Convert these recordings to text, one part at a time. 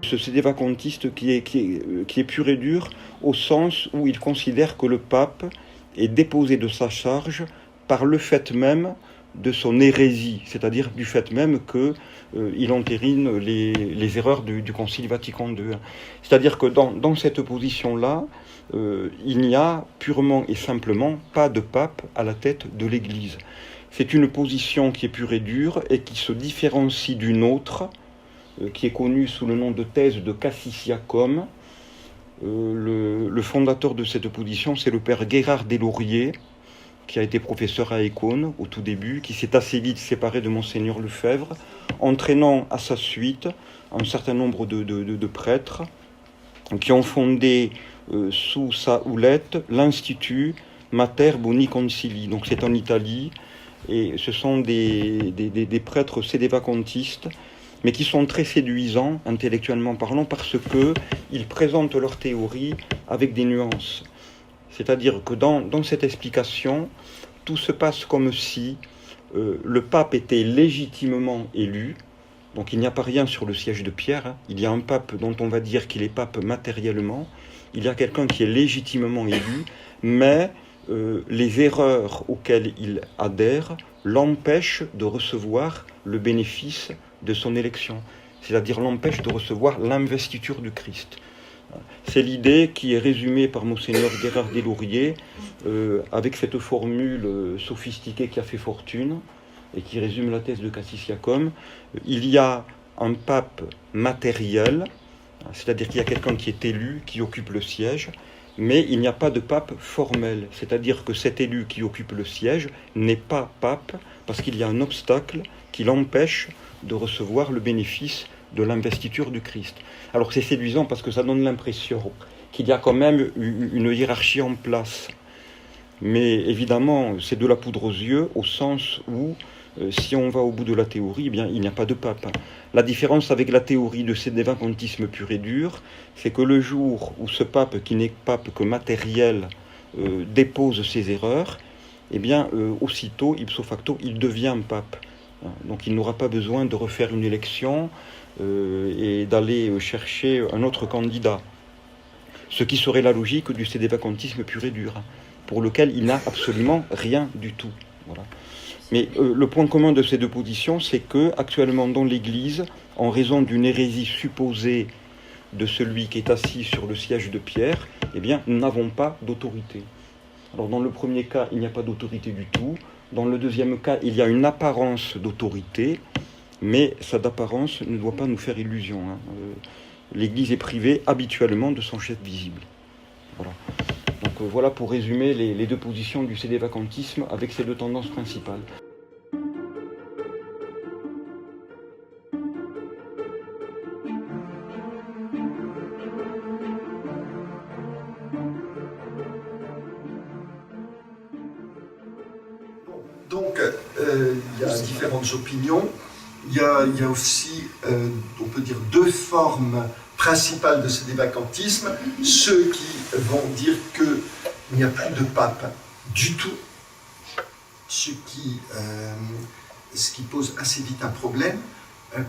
C'est des vacantistes qui est pur et dur au sens où il considère que le pape est déposé de sa charge par le fait même de son hérésie, c'est-à-dire du fait même qu'il entérine les erreurs du Concile Vatican II. C'est-à-dire que dans cette position-là, il n'y a purement et simplement pas de pape à la tête de l'Église. C'est une position qui est pure et dure et qui se différencie d'une autre, qui est connue sous le nom de thèse de Cassisiacum. Le fondateur de cette position, c'est le père Gérard Deslauriers, qui a été professeur à Écône au tout début, qui s'est assez vite séparé de Monseigneur Lefebvre, entraînant à sa suite un certain nombre de prêtres qui ont fondé sous sa houlette l'Institut Mater Boni Concili. Donc c'est en Italie, et ce sont des prêtres sédévacantistes, mais qui sont très séduisants, intellectuellement parlant, parce qu'ils présentent leur théorie avec des nuances. C'est-à-dire que dans cette explication, tout se passe comme si le pape était légitimement élu. Donc il n'y a pas rien sur le siège de Pierre. Hein. Il y a un pape dont on va dire qu'il est pape matériellement. Il y a quelqu'un qui est légitimement élu, mais les erreurs auxquelles il adhère l'empêchent de recevoir le bénéfice de son élection. C'est-à-dire l'empêche de recevoir l'investiture du Christ. C'est l'idée qui est résumée par Monseigneur Gérard Deslauriers avec cette formule sophistiquée qui a fait fortune et qui résume la thèse de Cassisiacum. Il y a un pape matériel, c'est-à-dire qu'il y a quelqu'un qui est élu, qui occupe le siège, mais il n'y a pas de pape formel, c'est-à-dire que cet élu qui occupe le siège n'est pas pape parce qu'il y a un obstacle qui l'empêche de recevoir le bénéfice de l'investiture du Christ. Alors c'est séduisant parce que ça donne l'impression qu'il y a quand même une hiérarchie en place. Mais évidemment, c'est de la poudre aux yeux au sens où, si on va au bout de la théorie, eh bien, il n'y a pas de pape. La différence avec la théorie de sédévacantisme pur et dur, c'est que le jour où ce pape, qui n'est pape que matériel, dépose ses erreurs, eh bien, aussitôt, ipso facto, il devient pape. Donc il n'aura pas besoin de refaire une élection et d'aller chercher un autre candidat. Ce qui serait la logique du sédévacantisme pur et dur, pour lequel il n'a absolument rien du tout. Voilà. Mais le point commun de ces deux positions, c'est que actuellement dans l'Église, en raison d'une hérésie supposée de celui qui est assis sur le siège de Pierre, eh bien, nous n'avons pas d'autorité. Alors dans le premier cas, il n'y a pas d'autorité du tout. Dans le deuxième cas, il y a une apparence d'autorité, mais cette apparence ne doit pas nous faire illusion. Hein. L'Église est privée habituellement de son chef visible. Voilà. Donc voilà pour résumer les deux positions du sédévacantisme avec ces deux tendances principales. Donc, il y a différentes opinions. Il y a aussi, on peut dire, deux formes principales de sédévacantisme. Ceux qui vont dire qu'il n'y a plus de pape du tout, ce qui pose assez vite un problème,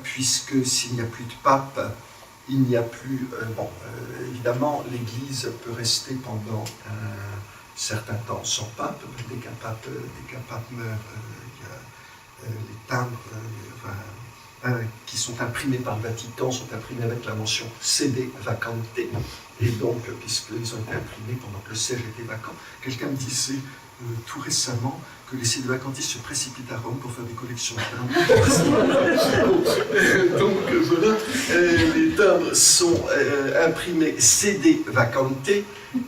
puisque s'il n'y a plus de pape, il n'y a plus... évidemment, l'Église peut rester pendant un certain temps sans pape. Dès qu'un pape meurt, il y a les timbres qui sont imprimés par le Vatican, sont imprimés avec la mention sede vacante. Et donc, puisqu'ils ont été imprimés pendant que le siège était vacant, quelqu'un me disait tout récemment que les sédévacantistes se précipitent à Rome pour faire des collections de timbres. Donc voilà, les timbres sont imprimés sede vacante.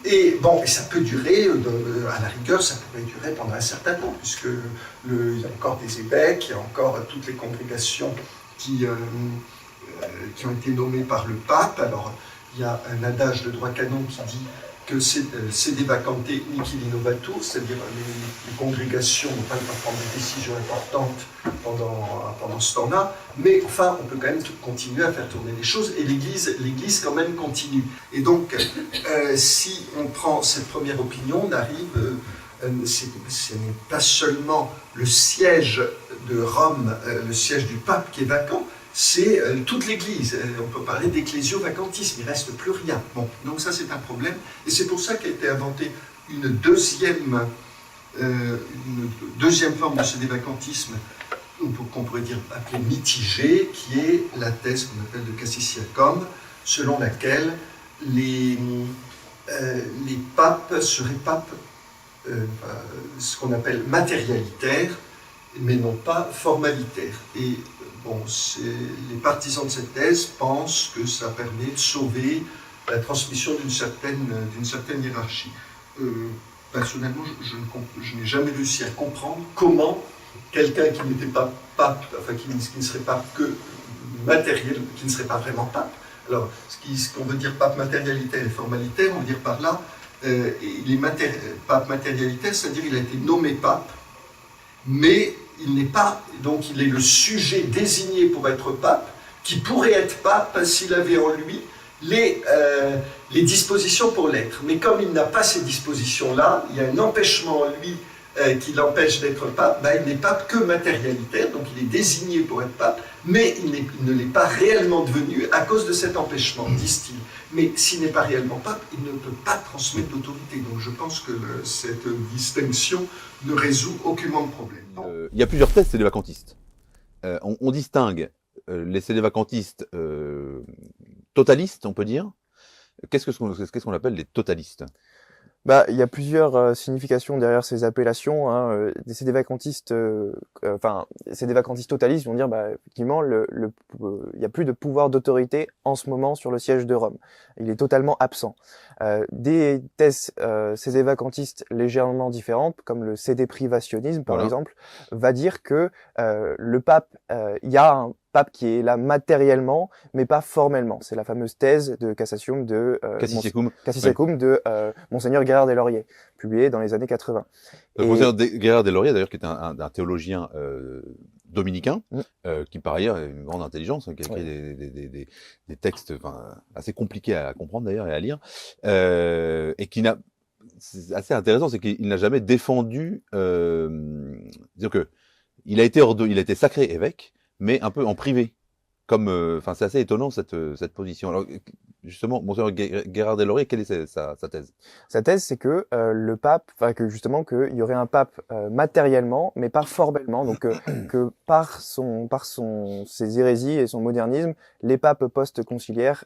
Et bon, et ça peut durer, à la rigueur, ça pourrait durer pendant un certain temps, puisque il y a encore des évêques, il y a encore toutes les congrégations qui ont été nommées par le pape. Alors, il y a un adage de droit canon qui dit que sede vacante nihil innovatur, c'est-à-dire les congrégations n'ont pas le droit de prendre des décisions importantes pendant ce temps-là, mais enfin, on peut quand même continuer à faire tourner les choses, et l'Église quand même continue. Et donc, si on prend cette première opinion, on arrive, ce n'est pas seulement le siège de Rome, le siège du pape qui est vacant, c'est toute l'Église. On peut parler d'ecclésiovacantisme, il ne reste plus rien. Bon, donc ça c'est un problème, et c'est pour ça qu'a été inventée une deuxième forme de sédévacantisme, qu'on pourrait dire appeler mitigée, qui est la thèse qu'on appelle de Cassisiacum, selon laquelle les papes seraient papes ce qu'on appelle matérialitaires, mais non pas formalitaires. Et bon, les partisans de cette thèse pensent que ça permet de sauver la transmission d'une certaine hiérarchie. Personnellement, je n'ai jamais réussi à comprendre comment quelqu'un qui n'était pas pape, enfin qui ne serait pas que matériel, qui ne serait pas vraiment pape. Alors, ce qu'on veut dire pape matérialitaire et formalitaire, on veut dire par là, il est pape matérialitaire, c'est-à-dire il a été nommé pape, mais il n'est pas, donc il est le sujet désigné pour être pape, qui pourrait être pape s'il avait en lui les dispositions pour l'être. Mais comme il n'a pas ces dispositions-là, il y a un empêchement en lui qui l'empêche d'être pape, il n'est pape que matérialitaire, donc il est désigné pour être pape, mais il ne l'est pas réellement devenu à cause de cet empêchement, disent-ils. Mais s'il n'est pas réellement pape, il ne peut pas transmettre d'autorité. Donc je pense que cette distinction ne résout aucunement le problème. Il y a plusieurs thèses sédévacantistes. On distingue les sédévacantistes totalistes, on peut dire. Qu'est-ce qu'on appelle les totalistes ? Il y a plusieurs significations derrière ces appellations. Hein. Des sédévacantistes, sédévacantistes totalistes vont dire, effectivement, il y a plus de pouvoir d'autorité en ce moment sur le siège de Rome. Il est totalement absent. Des thèses sédévacantistes légèrement différentes, comme le sédéprivationnisme, par exemple, va dire que le pape, il y a un pape qui est là matériellement, mais pas formellement. C'est la fameuse thèse de Cassisiacum de Monseigneur Guérard des Lauriers, publiée dans les années 80. Monseigneur Guérard des Lauriers, d'ailleurs, qui est un théologien dominicain, qui par ailleurs a une grande intelligence, qui a écrit des textes assez compliqués à comprendre d'ailleurs et à lire, et qui n'a, c'est assez intéressant, c'est qu'il n'a jamais défendu, dire que il a été sacré évêque, mais un peu en privé. Comme, c'est assez étonnant cette position. Alors, justement, Monseigneur Guérard des Lauriers, quelle est sa thèse ? Sa thèse, c'est que le pape, qu'il y aurait un pape matériellement, mais pas formellement. Donc que par ses hérésies et son modernisme, les papes post-conciliaires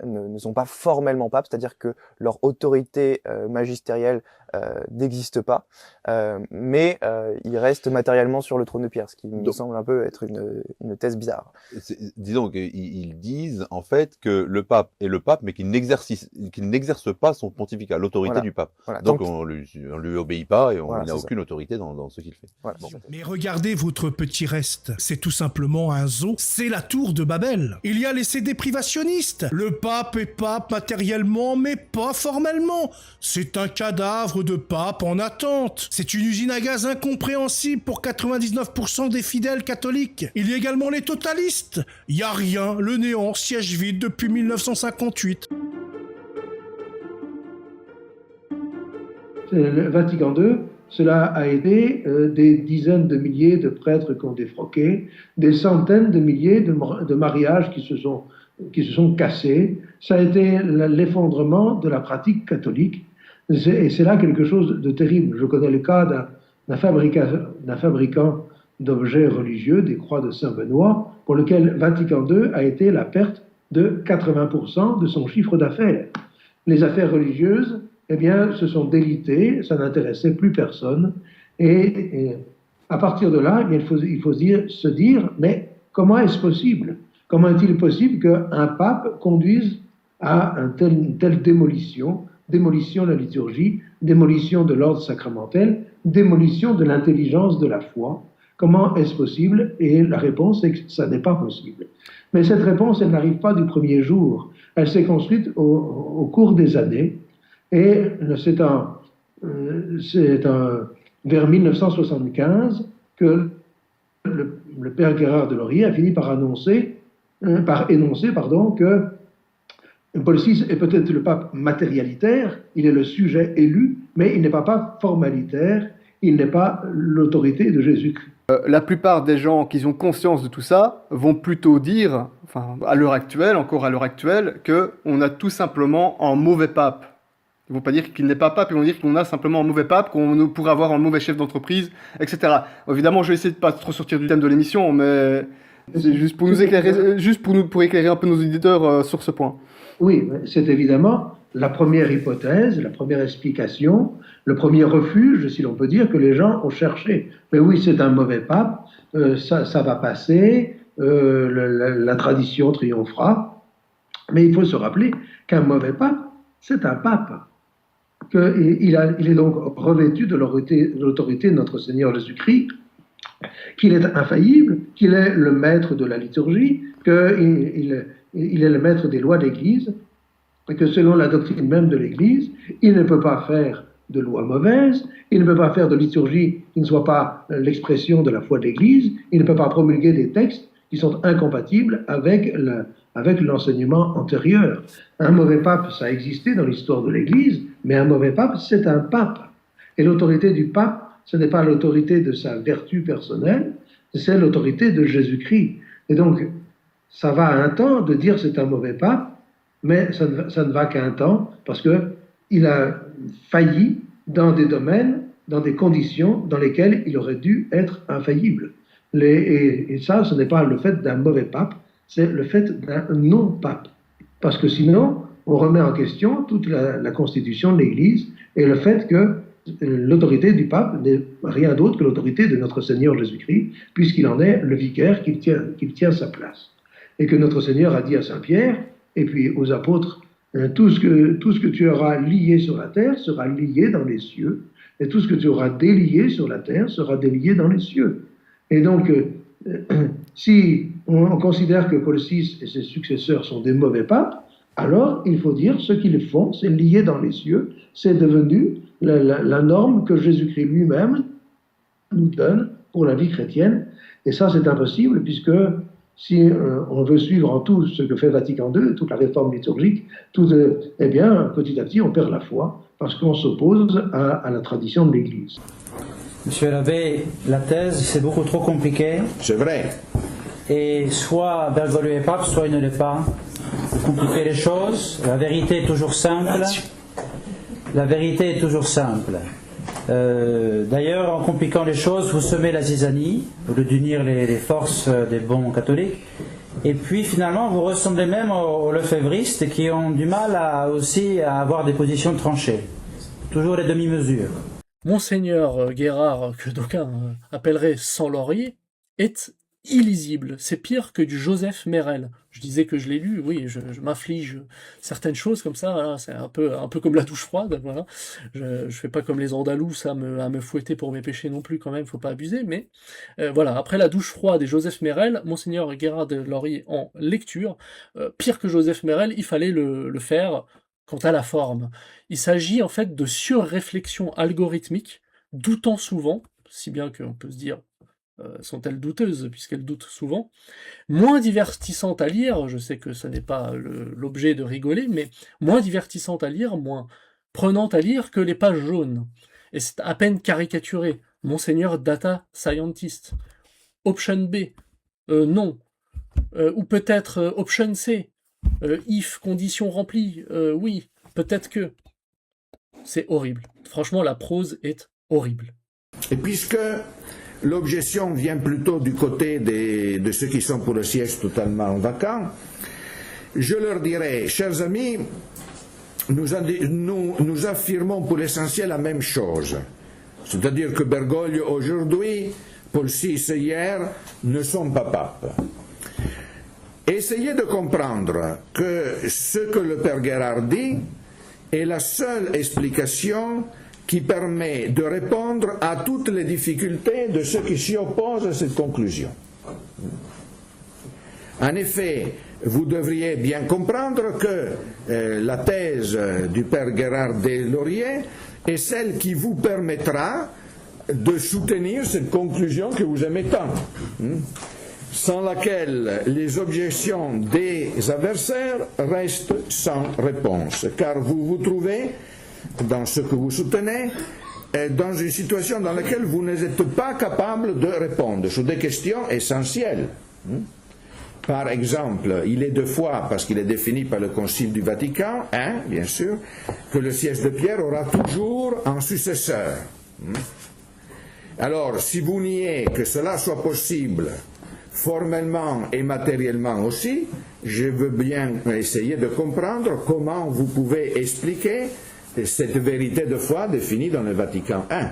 ne sont pas formellement papes, c'est-à-dire que leur autorité magistérielle n'existe pas, mais ils restent matériellement sur le trône de pierre, ce qui me semble un peu être une thèse bizarre. Disons qu'ils disent en fait que le pape est le pape, mais qu'il n'exerce pas son pontificat, l'autorité du pape. Voilà. Donc on lui obéit pas et on n'a aucune autorité dans ce qu'il fait. Voilà. Bon. Mais regardez votre petit reste, c'est tout simplement un zoo, c'est la tour de Babel. Il y a les sédéprivationnistes. Le pape est pape matériellement, mais pas formellement. C'est un cadavre de pape en attente. C'est une usine à gaz incompréhensible pour 99% des fidèles catholiques. Il y a également les totalistes. Il y a rien, le néant, siège vide depuis 1958. Le Vatican II, cela a été des dizaines de milliers de prêtres qui ont défroqué, des centaines de milliers de mariages qui se sont cassés. Ça a été l'effondrement de la pratique catholique. Et c'est là quelque chose de terrible. Je connais le cas d'un fabricant d'objets religieux, des croix de Saint-Benoît, pour lequel Vatican II a été la perte de 80% de son chiffre d'affaires. Les affaires religieuses, se sont délitées, ça n'intéressait plus personne. Et à partir de là, il faut se dire, mais comment est-ce possible ? Comment est-il possible qu'un pape conduise à une telle démolition de la liturgie, démolition de l'ordre sacramentel, démolition de l'intelligence de la foi? Comment est-ce possible? Et la réponse est que ça n'est pas possible. Mais cette réponse, elle n'arrive pas du premier jour. Elle s'est construite au cours des années. Et c'est vers 1975 que le père Guérard de Lauriers a fini par énoncer que Paul VI est peut-être le pape matérialitaire, il est le sujet élu, mais il n'est pas pape formalitaire. il n'est pas l'autorité de Jésus-Christ. La plupart des gens qui ont conscience de tout ça vont plutôt dire, enfin, à l'heure actuelle, encore à l'heure actuelle, qu'on a tout simplement un mauvais pape. Ils vont pas dire qu'il n'est pas pape, ils vont dire qu'on a simplement un mauvais pape, qu'on pourrait avoir un mauvais chef d'entreprise, etc. Évidemment, je vais essayer de pas trop sortir du thème de l'émission, mais c'est juste pour nous éclairer, pour éclairer un peu nos auditeurs sur ce point. Oui, c'est évidemment la première hypothèse, la première explication, le premier refuge, si l'on peut dire, que les gens ont cherché. Mais oui, c'est un mauvais pape, ça va passer, la tradition triomphera. Mais il faut se rappeler qu'un mauvais pape, c'est un pape. Il est donc revêtu de l'autorité de notre Seigneur Jésus-Christ, qu'il est infaillible, qu'il est le maître de la liturgie, qu'il est le maître des lois d'Église, et que selon la doctrine même de l'Église, il ne peut pas faire de lois mauvaises, il ne peut pas faire de liturgie qui ne soit pas l'expression de la foi de l'Église, il ne peut pas promulguer des textes qui sont incompatibles avec l'enseignement antérieur. Un mauvais pape, ça a existé dans l'histoire de l'Église, mais un mauvais pape, c'est un pape. Et l'autorité du pape, ce n'est pas l'autorité de sa vertu personnelle, c'est l'autorité de Jésus-Christ. Et donc, ça va à un temps de dire c'est un mauvais pape, mais ça ne va qu'à un temps, parce qu'il a failli dans des domaines, dans des conditions dans lesquelles il aurait dû être infaillible. Et ça, ce n'est pas le fait d'un mauvais pape, c'est le fait d'un non-pape. Parce que sinon, on remet en question toute la constitution de l'Église et le fait que l'autorité du pape n'est rien d'autre que l'autorité de notre Seigneur Jésus-Christ, puisqu'il en est le vicaire qu'il tient sa place. Et que notre Seigneur a dit à Saint Pierre, et puis aux apôtres, tout ce que tu auras lié sur la terre sera lié dans les cieux, et tout ce que tu auras délié sur la terre sera délié dans les cieux. Et donc, si on considère que Paul VI et ses successeurs sont des mauvais papes, alors il faut dire ce qu'ils font, c'est lié dans les cieux, c'est devenu la norme que Jésus-Christ lui-même nous donne pour la vie chrétienne. Et ça, c'est impossible, puisque si on veut suivre en tout ce que fait Vatican II, toute la réforme liturgique, eh bien, petit à petit, on perd la foi, parce qu'on s'oppose à la tradition de l'Église. Monsieur l'abbé, la thèse, c'est beaucoup trop compliqué. C'est vrai. Et soit Bergoglio est pape, soit il ne l'est pas. Vous compliquez les choses. La vérité est toujours simple. La vérité est toujours simple. D'ailleurs, en compliquant les choses, vous semez la zizanie, au lieu d'unir les forces des bons catholiques. Et puis, finalement, vous ressemblez même aux lefévristes qui ont du mal aussi à avoir des positions tranchées. Toujours les demi-mesures. Monseigneur Guérard, que d'aucuns appelleraient sans laurier, est illisible. C'est pire que du Joseph Merel. Je disais que je l'ai lu, oui, je m'inflige certaines choses comme ça, voilà, c'est un peu comme la douche froide, voilà. Je fais pas comme les Andalous à me fouetter pour mes péchés non plus quand même, faut pas abuser, mais voilà, après la douche froide et Joseph Merel, Monseigneur Guérard de Lorier en lecture, pire que Joseph Merel, il fallait le faire quant à la forme. Il s'agit en fait de surréflexion algorithmique, doutant souvent, si bien qu'on peut se dire sont-elles douteuses, puisqu'elles doutent souvent, moins divertissantes à lire, je sais que ce n'est pas l'objet de rigoler, mais moins divertissantes à lire, moins prenantes à lire que les pages jaunes. Et c'est à peine caricaturé. Monseigneur Data Scientist. Option B. Non. Ou peut-être Option C. If, condition remplie. Oui, peut-être que. C'est horrible. Franchement, la prose est horrible. Et puisque l'objection vient plutôt du côté de ceux qui sont pour le siège totalement vacant, je leur dirais, chers amis, nous affirmons pour l'essentiel la même chose. C'est-à-dire que Bergoglio aujourd'hui, Paul VI hier, ne sont pas papes. Essayez de comprendre que ce que le Père Guérard dit est la seule explication qui permet de répondre à toutes les difficultés de ceux qui s'y opposent à cette conclusion. En effet, vous devriez bien comprendre que la thèse du Père Guérard des Lauriers est celle qui vous permettra de soutenir cette conclusion que vous aimez tant, sans laquelle les objections des adversaires restent sans réponse, car vous vous trouvez dans ce que vous soutenez dans une situation dans laquelle vous n'êtes pas capable de répondre sur des questions essentielles. Par exemple, il est de foi, parce qu'il est défini par le Concile du Vatican I, bien sûr, que le siège de Pierre aura toujours un successeur. Alors, si vous niez que cela soit possible, formellement et matériellement aussi, je veux bien essayer de comprendre comment vous pouvez expliquer cette vérité de foi définie dans le Vatican I.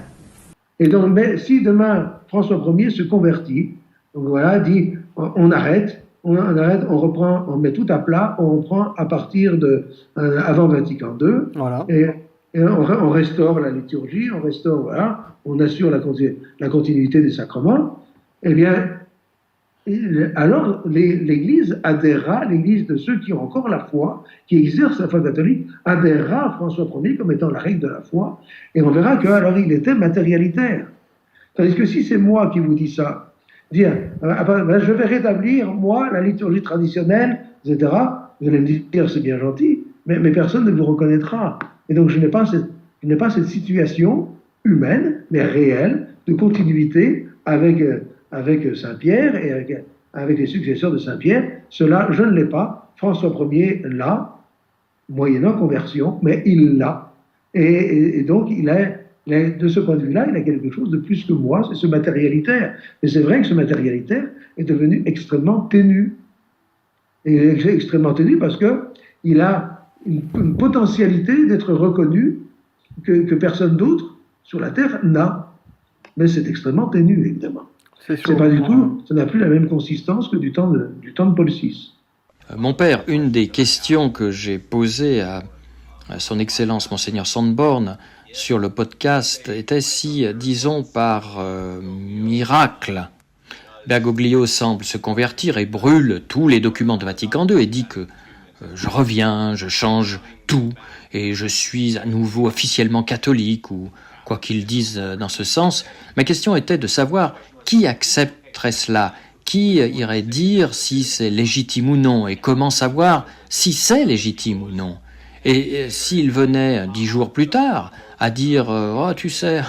Et donc, mais si demain François Ier se convertit, donc voilà, dit on arrête, on reprend, on met tout à plat, on reprend à partir de avant Vatican II, Voilà. et on restaure la liturgie, on restaure, voilà, on assure la continuité des sacrements, eh bien, alors l'Église adhérera, l'Église de ceux qui ont encore la foi, qui exercent la foi catholique, adhérera à François Ier comme étant la règle de la foi, et on verra qu'alors il était matérialitaire. Tandis que si c'est moi qui vous dis ça, dire je vais rétablir, moi, la liturgie traditionnelle, etc., vous allez me dire c'est bien gentil, mais personne ne vous reconnaîtra. Et donc je n'ai pas cette situation humaine, mais réelle, de continuité avec Saint-Pierre et avec les successeurs de Saint-Pierre. Cela, je ne l'ai pas. François Ier l'a, moyennant conversion, mais il l'a. Et donc, il est, de ce point de vue-là, il a quelque chose de plus que moi, c'est ce matérialitaire. Mais c'est vrai que ce matérialitaire est devenu extrêmement ténu. Et extrêmement ténu parce qu'il a une potentialité d'être reconnu que personne d'autre sur la Terre n'a. Mais c'est extrêmement ténu, évidemment. C'est pas du tout, ça n'a plus la même consistance que du temps de Paul VI. Mon père, une des questions que j'ai posées à son Excellence Monseigneur Sandborn sur le podcast était si, disons par miracle, Bergoglio semble se convertir et brûle tous les documents de Vatican II et dit que je reviens, je change tout et je suis à nouveau officiellement catholique ou quoi qu'il dise dans ce sens. Ma question était de savoir qui accepterait cela, qui irait dire si c'est légitime ou non et comment savoir si c'est légitime ou non. Et s'il venait 10 jours plus tard à dire « Oh, tu sais,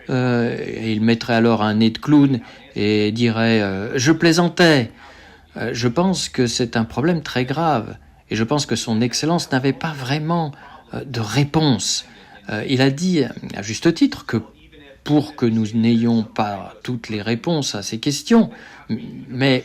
et il mettrait alors un nez de clown et dirait « Je plaisantais ». Je pense que c'est un problème très grave et je pense que son Excellence n'avait pas vraiment de réponse. Il a dit, à juste titre, que pour que nous n'ayons pas toutes les réponses à ces questions, mais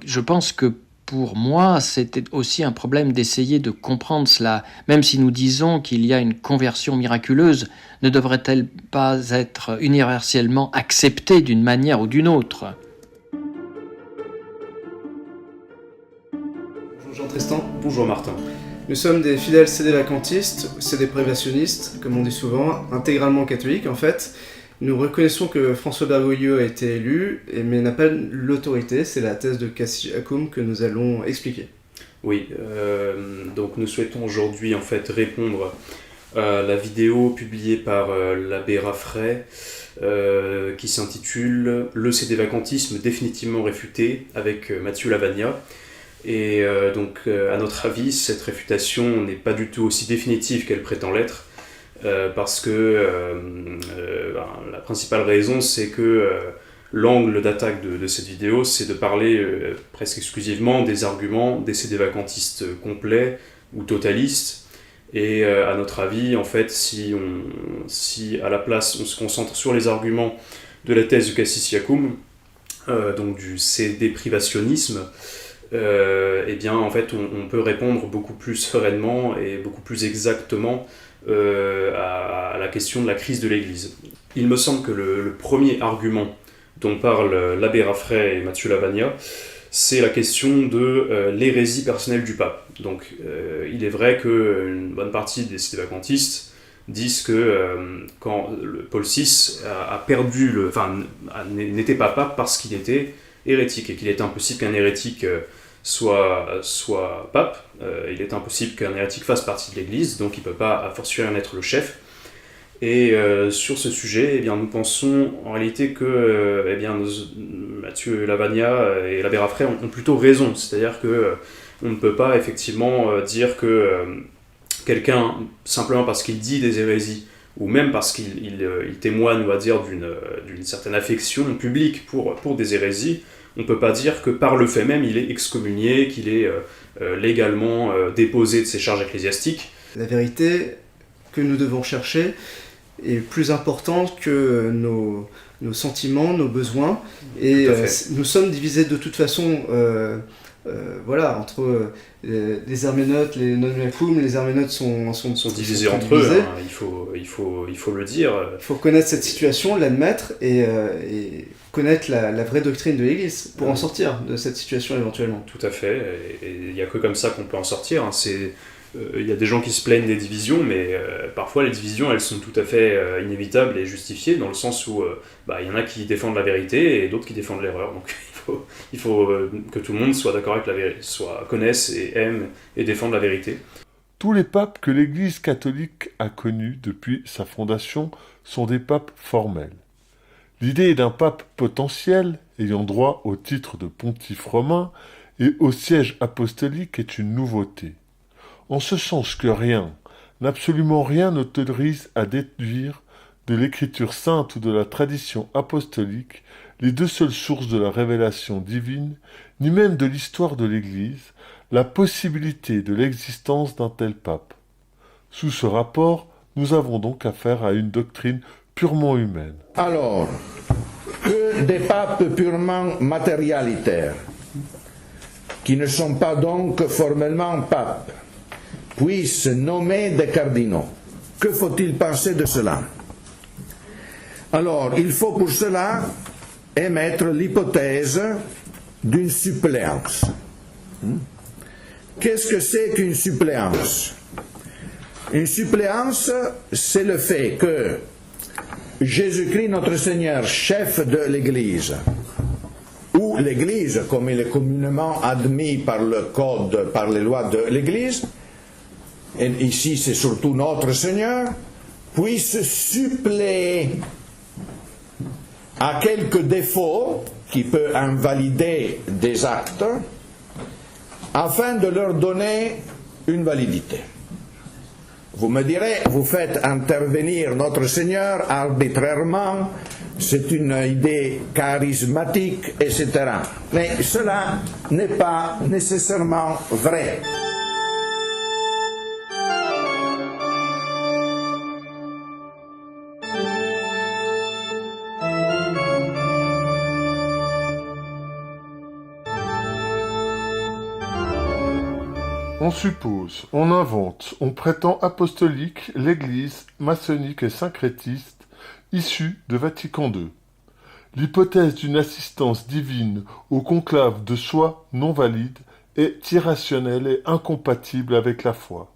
je pense que pour moi, c'était aussi un problème d'essayer de comprendre cela. Même si nous disons qu'il y a une conversion miraculeuse, ne devrait-elle pas être universellement acceptée d'une manière ou d'une autre ? Bonjour Jean-Tristan. Bonjour Martin. Nous sommes des fidèles sédévacantistes, sédéprévationnistes, comme on dit souvent, intégralement catholiques en fait. Nous reconnaissons que François Bergoglio a été élu, mais n'a pas l'autorité, c'est la thèse de Cassius-Schacum que nous allons expliquer. Oui, donc nous souhaitons aujourd'hui en fait répondre à la vidéo publiée par l'abbé Raffray qui s'intitule « Le sédévacantisme définitivement réfuté » avec Mathieu Lavagna. Et donc, à notre avis, cette réfutation n'est pas du tout aussi définitive qu'elle prétend l'être, parce que la principale raison, c'est que l'angle d'attaque de cette vidéo, c'est de parler presque exclusivement des arguments des sédévacantistes complets ou totalistes. Et à notre avis, en fait, si à la place on se concentre sur les arguments de la thèse de Cassius-Schacum, donc du sédéprivationnisme, eh bien, en fait, on peut répondre beaucoup plus sereinement et beaucoup plus exactement à la question de la crise de l'Église. Il me semble que le premier argument dont parlent l'abbé Raffray et Mathieu Lavagna, c'est la question de l'hérésie personnelle du pape. Donc, il est vrai qu'une bonne partie des sédévacantistes disent que quand Paul VI a perdu, n'était pas pape parce qu'il était hérétique, et qu'il est impossible qu'un hérétique soit pape, il est impossible qu'un hérétique fasse partie de l'Église, donc il ne peut pas a fortiori en être le chef. Et sur ce sujet, eh bien, nous pensons en réalité que Mathieu Lavagna et l'abbé Raffray ont plutôt raison, c'est-à-dire que on ne peut pas effectivement dire que quelqu'un, simplement parce qu'il dit des hérésies ou même parce qu'il témoigne, on va dire, d'une certaine affection publique pour des hérésies, on ne peut pas dire que par le fait même, il est excommunié, qu'il est légalement déposé de ses charges ecclésiastiques. La vérité que nous devons chercher est plus importante que nos sentiments, nos besoins, et nous sommes divisés de toute façon entre les herméneutes, les non-mefum. Les herméneutes sont divisés entre eux, hein, il faut le dire. Il faut connaître cette situation, l'admettre et connaître la vraie doctrine de l'Église pour en sortir de cette situation éventuellement. Tout à fait, et il n'y a que comme ça qu'on peut en sortir. Hein. Il y a des gens qui se plaignent des divisions, mais parfois les divisions elles sont tout à fait inévitables et justifiées, dans le sens où il y en a qui défendent la vérité et d'autres qui défendent l'erreur. Donc il faut que tout le monde soit d'accord avec la vérité, connaisse et aime et défende la vérité. Tous les papes que l'Église catholique a connus depuis sa fondation sont des papes formels. L'idée d'un pape potentiel, ayant droit au titre de pontife romain et au siège apostolique, est une nouveauté. En ce sens que rien, absolument rien n'autorise à déduire de l'écriture sainte ou de la tradition apostolique, les deux seules sources de la révélation divine, ni même de l'histoire de l'Église, la possibilité de l'existence d'un tel pape. Sous ce rapport, nous avons donc affaire à une doctrine purement humaine. Alors, que des papes purement matérialitaires, qui ne sont pas donc formellement papes, puissent nommer des cardinaux. Que faut-il penser de cela? Alors, il faut pour cela émettre l'hypothèse d'une suppléance. Qu'est-ce que c'est qu'une suppléance? Une suppléance, c'est le fait que Jésus-Christ, notre Seigneur, chef de l'Église, ou l'Église, comme il est communément admis par le code, par les lois de l'Église, et ici c'est surtout notre Seigneur, puisse suppléer à quelques défauts qui peuvent invalider des actes, afin de leur donner une validité. Vous me direz, vous faites intervenir notre Seigneur arbitrairement, c'est une idée charismatique, etc. Mais cela n'est pas nécessairement vrai. On suppose, on invente, on prétend apostolique l'Église maçonnique et syncrétiste issue de Vatican II. L'hypothèse d'une assistance divine au conclave de soi non valide est irrationnelle et incompatible avec la foi.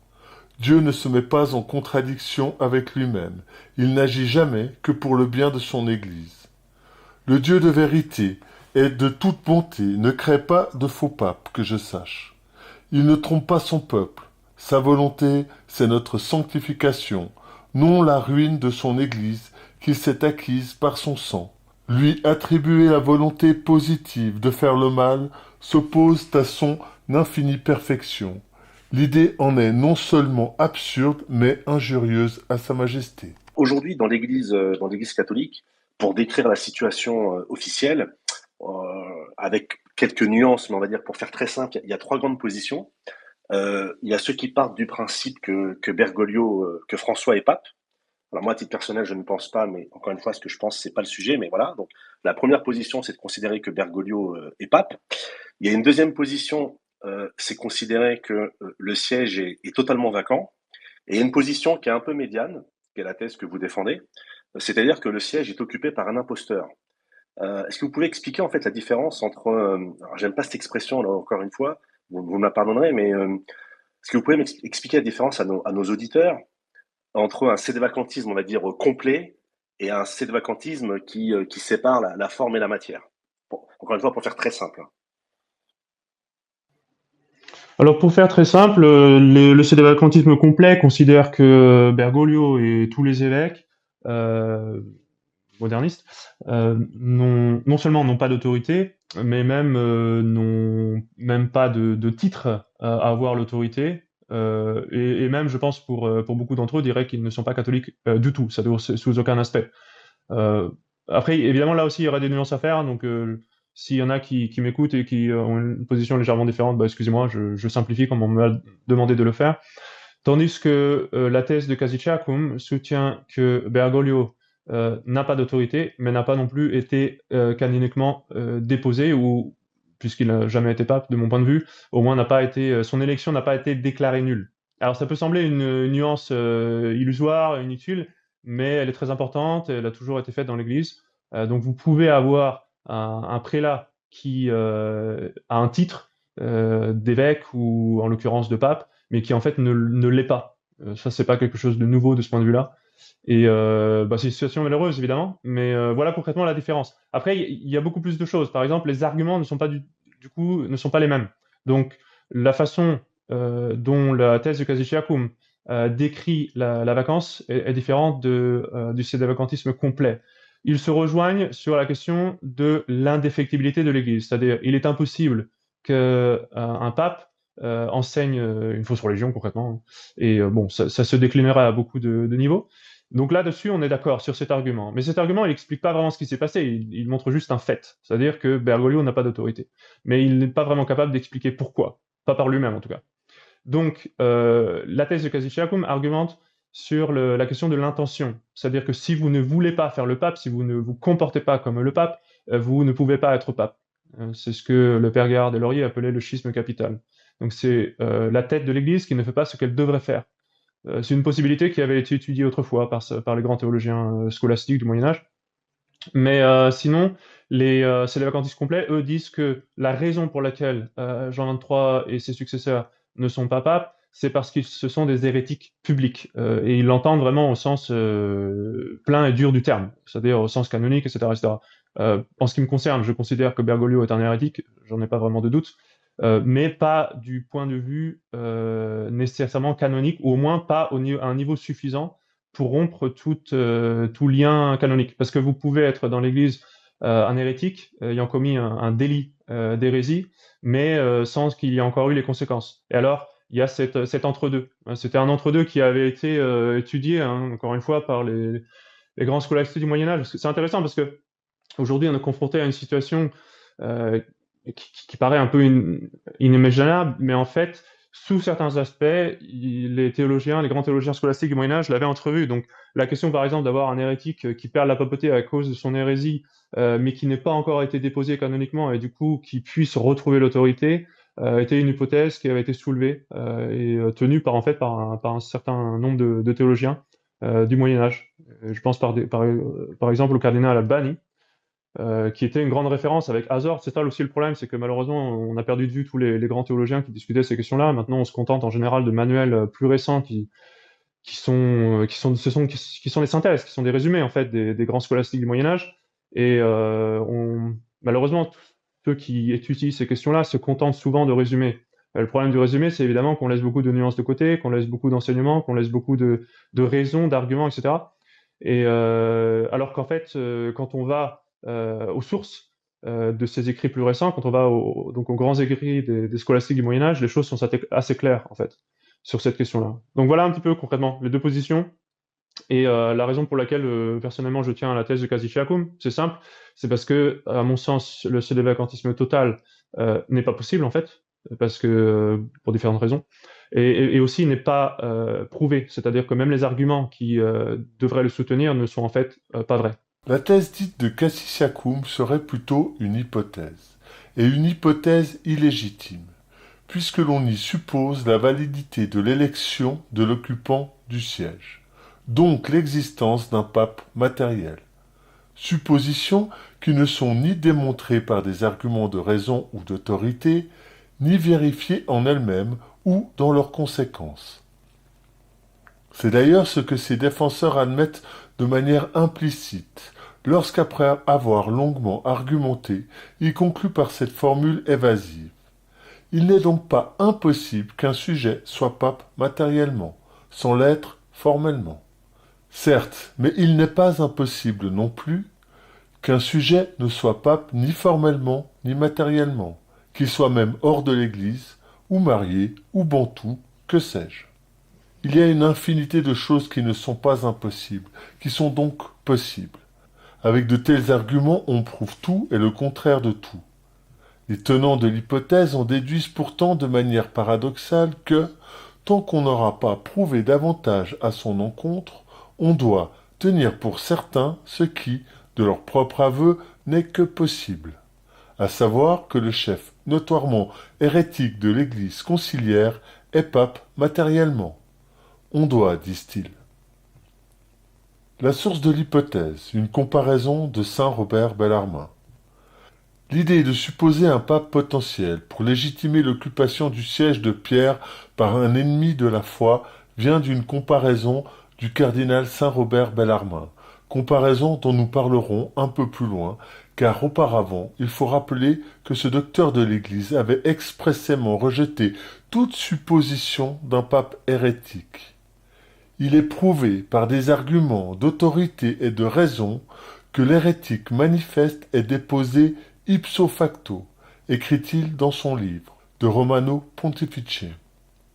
Dieu ne se met pas en contradiction avec lui-même. Il n'agit jamais que pour le bien de son Église. Le Dieu de vérité et de toute bonté ne crée pas de faux papes, que je sache. Il ne trompe pas son peuple. Sa volonté, c'est notre sanctification, non la ruine de son Église qu'il s'est acquise par son sang. Lui attribuer la volonté positive de faire le mal s'oppose à son infinie perfection. L'idée en est non seulement absurde, mais injurieuse à Sa Majesté. Aujourd'hui, dans l'Église catholique, pour décrire la situation officielle, avec quelques nuances, mais on va dire pour faire très simple, il y a trois grandes positions. Il y a ceux qui partent du principe que Bergoglio, que François est pape. Alors moi, à titre personnel, je ne pense pas, mais encore une fois, ce que je pense, c'est pas le sujet, mais voilà. Donc, la première position, c'est de considérer que Bergoglio est pape. Il y a une deuxième position, c'est considérer que le siège est totalement vacant. Et il y a une position qui est un peu médiane, qui est la thèse que vous défendez, c'est-à-dire que le siège est occupé par un imposteur. Est-ce que vous pouvez expliquer en fait la différence entre, alors j'aime pas cette expression là encore une fois, vous me la pardonnerez, mais est-ce que vous pouvez m'expliquer la différence à nos auditeurs entre un sédévacantisme, on va dire, complet et un sédévacantisme qui sépare la forme et la matière? Bon, encore une fois, pour faire très simple. Alors pour faire très simple, le sédévacantisme complet considère que Bergoglio et tous les évêques modernistes non seulement n'ont pas d'autorité, mais même n'ont même pas de titre à avoir l'autorité, et même, je pense, pour beaucoup d'entre eux, diraient qu'ils ne sont pas catholiques du tout, ça sous aucun aspect. Après, évidemment, là aussi, il y aura des nuances à faire, donc s'il y en a qui m'écoutent et qui ont une position légèrement différente, bah, excusez-moi, je simplifie comme on m'a demandé de le faire. Tandis que la thèse de Cassicciacum soutient que Bergoglio n'a pas d'autorité, mais n'a pas non plus été canoniquement déposé, ou puisqu'il n'a jamais été pape, de mon point de vue, au moins son élection n'a pas été déclarée nulle. Alors ça peut sembler une nuance illusoire, inutile, mais elle est très importante, elle a toujours été faite dans l'Église. Donc vous pouvez avoir un prélat qui a un titre d'évêque, ou en l'occurrence de pape, mais qui en fait ne l'est pas. Ça, c'est pas quelque chose de nouveau de ce point de vue-là. Et c'est une situation malheureuse, évidemment, mais voilà concrètement la différence. Après, il y a beaucoup plus de choses. Par exemple, les arguments ne sont pas ne sont pas les mêmes. Donc, la façon dont la thèse de Cassicciacum décrit la vacance est différente du sédévacantisme complet. Ils se rejoignent sur la question de l'indéfectibilité de l'Église, c'est-à-dire il est impossible qu'un pape enseigne une fausse religion concrètement, et ça se déclinerait à beaucoup de niveaux. Donc là-dessus, on est d'accord sur cet argument. Mais cet argument, il n'explique pas vraiment ce qui s'est passé, il montre juste un fait, c'est-à-dire que Bergoglio n'a pas d'autorité. Mais il n'est pas vraiment capable d'expliquer pourquoi, pas par lui-même en tout cas. Donc, la thèse de Cassicciacum argumente sur la question de l'intention, c'est-à-dire que si vous ne voulez pas faire le pape, si vous ne vous comportez pas comme le pape, vous ne pouvez pas être pape. C'est ce que le père Gérard Deslauriers appelait le schisme capital. Donc c'est la tête de l'Église qui ne fait pas ce qu'elle devrait faire. C'est une possibilité qui avait été étudiée autrefois par les grands théologiens scolastiques du Moyen-Âge. Mais sinon, les sédévacantistes complets, eux, disent que la raison pour laquelle Jean XXIII et ses successeurs ne sont pas papes, c'est parce qu'ils ce sont des hérétiques publics. Et ils l'entendent vraiment au sens plein et dur du terme, c'est-à-dire au sens canonique, etc. etc. En ce qui me concerne, je considère que Bergoglio est un hérétique, j'en ai pas vraiment de doute, mais pas du point de vue nécessairement canonique, ou au moins pas à un niveau suffisant pour rompre tout lien canonique. Parce que vous pouvez être dans l'Église un hérétique, ayant commis un délit d'hérésie, mais sans qu'il y ait encore eu les conséquences. Et alors, il y a cet entre-deux. C'était un entre-deux qui avait été étudié, encore une fois, par les grands scolastiques du Moyen-Âge. C'est intéressant parce que aujourd'hui, on est confronté à une situation qui paraît un peu inimaginable, mais en fait, sous certains aspects, les grands théologiens scolastiques du Moyen-Âge l'avaient entrevu. Donc, la question, par exemple, d'avoir un hérétique qui perd la papauté à cause de son hérésie, mais qui n'ait pas encore été déposé canoniquement, et du coup, qui puisse retrouver l'autorité, était une hypothèse qui avait été soulevée et tenue par un certain nombre de théologiens du Moyen-Âge. Je pense par exemple au cardinal Albani, qui était une grande référence avec Azor. C'est ça aussi le problème, c'est que malheureusement, on a perdu de vue tous les grands théologiens qui discutaient ces questions-là. Maintenant, on se contente en général de manuels plus récents qui sont des synthèses, qui sont des résumés en fait des grands scolastiques du Moyen-Âge. Et malheureusement, ceux qui étudient ces questions-là se contentent souvent de résumés. Le problème du résumé, c'est évidemment qu'on laisse beaucoup de nuances de côté, qu'on laisse beaucoup d'enseignements, qu'on laisse beaucoup de raisons, d'arguments, etc. Et alors qu'en fait, quand on va aux sources de ces écrits plus récents, quand on va aux grands écrits des scolastiques du Moyen-Âge, les choses sont assez claires, en fait, sur cette question-là. Donc voilà un petit peu concrètement les deux positions. Et la raison pour laquelle, personnellement, je tiens à la thèse de Cassicciacum, c'est simple, c'est parce que, à mon sens, le sédévacantisme total n'est pas possible, en fait, parce que pour différentes raisons, et aussi n'est pas prouvé, c'est-à-dire que même les arguments qui devraient le soutenir ne sont en fait pas vrais. La thèse dite de Cassicciacum serait plutôt une hypothèse, et une hypothèse illégitime, puisque l'on y suppose la validité de l'élection de l'occupant du siège, donc l'existence d'un pape matériel. Suppositions qui ne sont ni démontrées par des arguments de raison ou d'autorité, ni vérifiées en elles-mêmes ou dans leurs conséquences. C'est d'ailleurs ce que ses défenseurs admettent de manière implicite, lorsqu'après avoir longuement argumenté, il conclut par cette formule évasive. Il n'est donc pas impossible qu'un sujet soit pape matériellement, sans l'être formellement. Certes, mais il n'est pas impossible non plus qu'un sujet ne soit pape ni formellement ni matériellement, qu'il soit même hors de l'Église, ou marié, ou bantou, que sais-je. Il y a une infinité de choses qui ne sont pas impossibles, qui sont donc possibles. Avec de tels arguments, on prouve tout et le contraire de tout. Les tenants de l'hypothèse en déduisent pourtant de manière paradoxale que, tant qu'on n'aura pas prouvé davantage à son encontre, on doit tenir pour certain ce qui, de leur propre aveu, n'est que possible, à savoir que le chef notoirement hérétique de l'Église conciliaire est pape matériellement. On doit, disent-ils. La source de l'hypothèse, une comparaison de saint Robert Bellarmin. L'idée de supposer un pape potentiel pour légitimer l'occupation du siège de Pierre par un ennemi de la foi vient d'une comparaison du cardinal saint Robert Bellarmin, comparaison dont nous parlerons un peu plus loin, car auparavant, il faut rappeler que ce docteur de l'Église avait expressément rejeté toute supposition d'un pape hérétique. Il est prouvé par des arguments d'autorité et de raison que l'hérétique manifeste est déposé ipso facto, écrit-il dans son livre, De Romano Pontifice.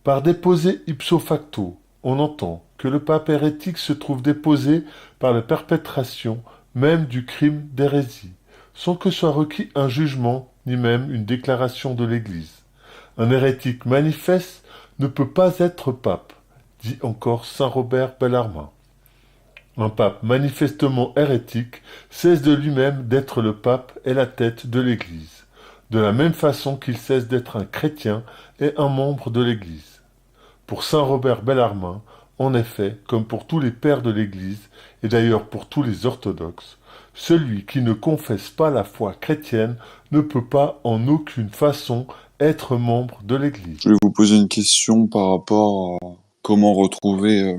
Par déposé ipso facto, on entend que le pape hérétique se trouve déposé par la perpétration même du crime d'hérésie, sans que soit requis un jugement ni même une déclaration de l'Église. Un hérétique manifeste ne peut pas être pape, dit encore saint Robert Bellarmin. Un pape manifestement hérétique cesse de lui-même d'être le pape et la tête de l'Église, de la même façon qu'il cesse d'être un chrétien et un membre de l'Église. Pour saint Robert Bellarmin, en effet, comme pour tous les pères de l'Église, et d'ailleurs pour tous les orthodoxes, celui qui ne confesse pas la foi chrétienne ne peut pas en aucune façon être membre de l'Église. Je vais vous poser une question par rapport à comment retrouver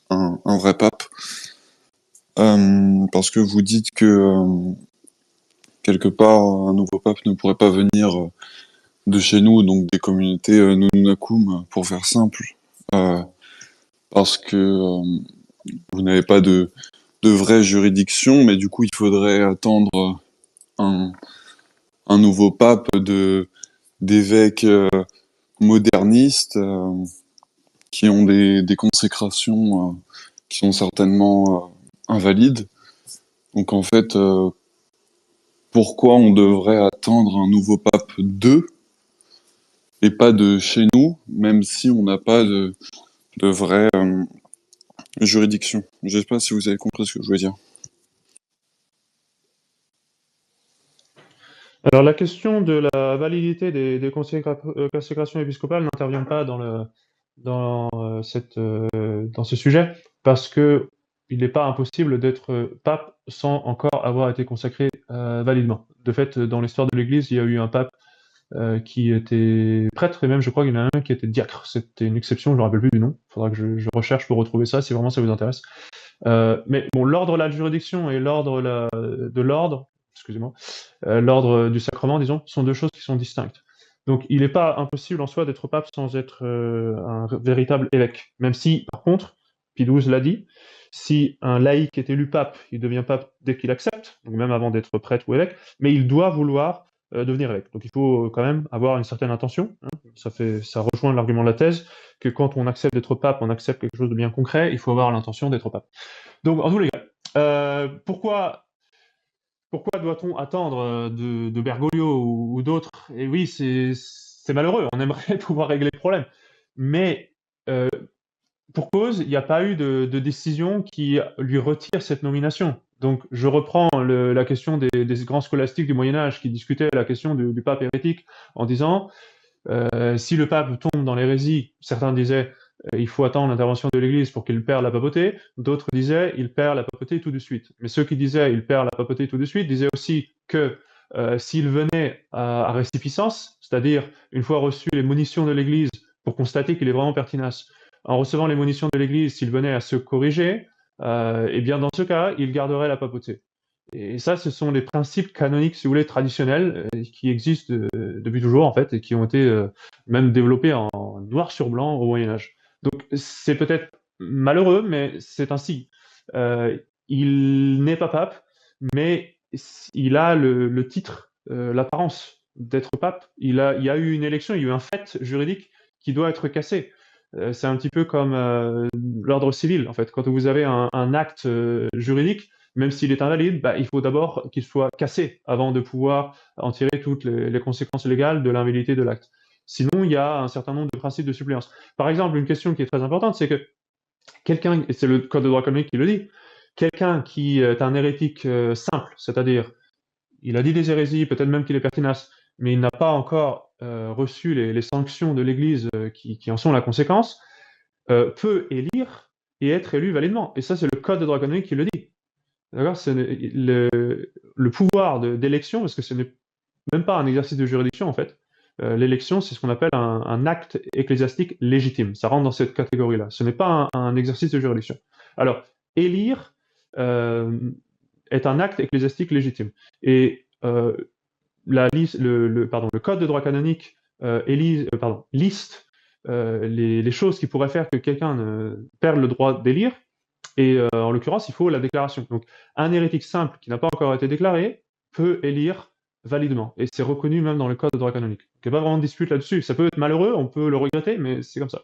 un vrai pape. Parce que vous dites que quelque part un nouveau pape ne pourrait pas venir de chez nous, donc des communautés Nunakum, pour faire simple, parce que vous n'avez pas de vraie juridiction, mais du coup il faudrait attendre un nouveau pape d'évêques modernistes qui ont des consécrations qui sont certainement invalides. Donc en fait, pourquoi on devrait attendre un nouveau pape d'eux et pas de chez nous, même si on n'a pas de vraie juridiction? Je ne sais pas si vous avez compris ce que je veux dire. Alors la question de la validité des consécrations épiscopales n'intervient pas dans ce sujet, parce que il n'est pas impossible d'être pape sans encore avoir été consacré validement. De fait, dans l'histoire de l'Église, il y a eu un pape qui était prêtre, et même je crois qu'il y en a un qui était diacre. C'était une exception, je ne me rappelle plus du nom. Il faudra que je recherche pour retrouver ça, si vraiment ça vous intéresse. Mais bon, l'ordre de la juridiction et l'ordre de l'ordre, excusez-moi, l'ordre du sacrement, disons, sont deux choses qui sont distinctes. Donc il n'est pas impossible en soi d'être pape sans être un véritable évêque. Même si, par contre, Pie XII l'a dit, si un laïc est élu pape, il devient pape dès qu'il accepte, donc même avant d'être prêtre ou évêque, mais il doit vouloir devenir évêque. Donc il faut quand même avoir une certaine intention. Hein. Ça rejoint l'argument de la thèse, que quand on accepte d'être pape, on accepte quelque chose de bien concret, il faut avoir l'intention d'être pape. Donc en tous les cas, pourquoi doit-on attendre de Bergoglio ou d'autres? Et oui, c'est malheureux, on aimerait pouvoir régler le problème. Mais pour cause, il n'y a pas eu de décision qui lui retire cette nomination. Donc je reprends la question des grands scolastiques du Moyen-Âge qui discutaient la question du pape hérétique en disant si le pape tombe dans l'hérésie, certains disaient il faut attendre l'intervention de l'Église pour qu'il perde la papauté, d'autres disaient il perd la papauté tout de suite. Mais ceux qui disaient il perd la papauté tout de suite disaient aussi que s'il venait à récipiscence, c'est-à-dire une fois reçu les monitions de l'Église pour constater qu'il est vraiment pertinace, en recevant les monitions de l'Église, s'il venait à se corriger, eh bien dans ce cas, il garderait la papauté. Et ça, ce sont les principes canoniques, si vous voulez, traditionnels, qui existent depuis toujours, en fait, et qui ont été même développés en noir sur blanc au Moyen-Âge. Donc, c'est peut-être malheureux, mais c'est ainsi. Il n'est pas pape, mais il a le titre, l'apparence d'être pape. Il y a eu une élection, il y a eu un fait juridique qui doit être cassé. c'est un petit peu comme l'ordre civil, en fait. Quand vous avez un acte juridique, même s'il est invalide, il faut d'abord qu'il soit cassé avant de pouvoir en tirer toutes les conséquences légales de l'invalidité de l'acte. Sinon, il y a un certain nombre de principes de suppléance. Par exemple, une question qui est très importante, c'est que quelqu'un, et c'est le Code de droit canonique qui le dit, quelqu'un qui est un hérétique simple, c'est-à-dire il a dit des hérésies, peut-être même qu'il est pertinace, mais il n'a pas encore reçu les sanctions de l'Église qui en sont la conséquence, peut élire et être élu validement. Et ça, c'est le Code de droit canonique qui le dit. D'accord ? C'est le pouvoir d'élection, parce que ce n'est même pas un exercice de juridiction, en fait. L'élection, c'est ce qu'on appelle un acte ecclésiastique légitime. Ça rentre dans cette catégorie-là. Ce n'est pas un exercice de juridiction. Alors, élire est un acte ecclésiastique légitime. Et le Code de droit canonique liste les choses qui pourraient faire que quelqu'un perde le droit d'élire, et en l'occurrence, il faut la déclaration. Donc, un hérétique simple qui n'a pas encore été déclaré peut élire validement, et c'est reconnu même dans le Code de droit canonique. Il n'y a pas vraiment de dispute là-dessus. Ça peut être malheureux, on peut le regretter, mais c'est comme ça.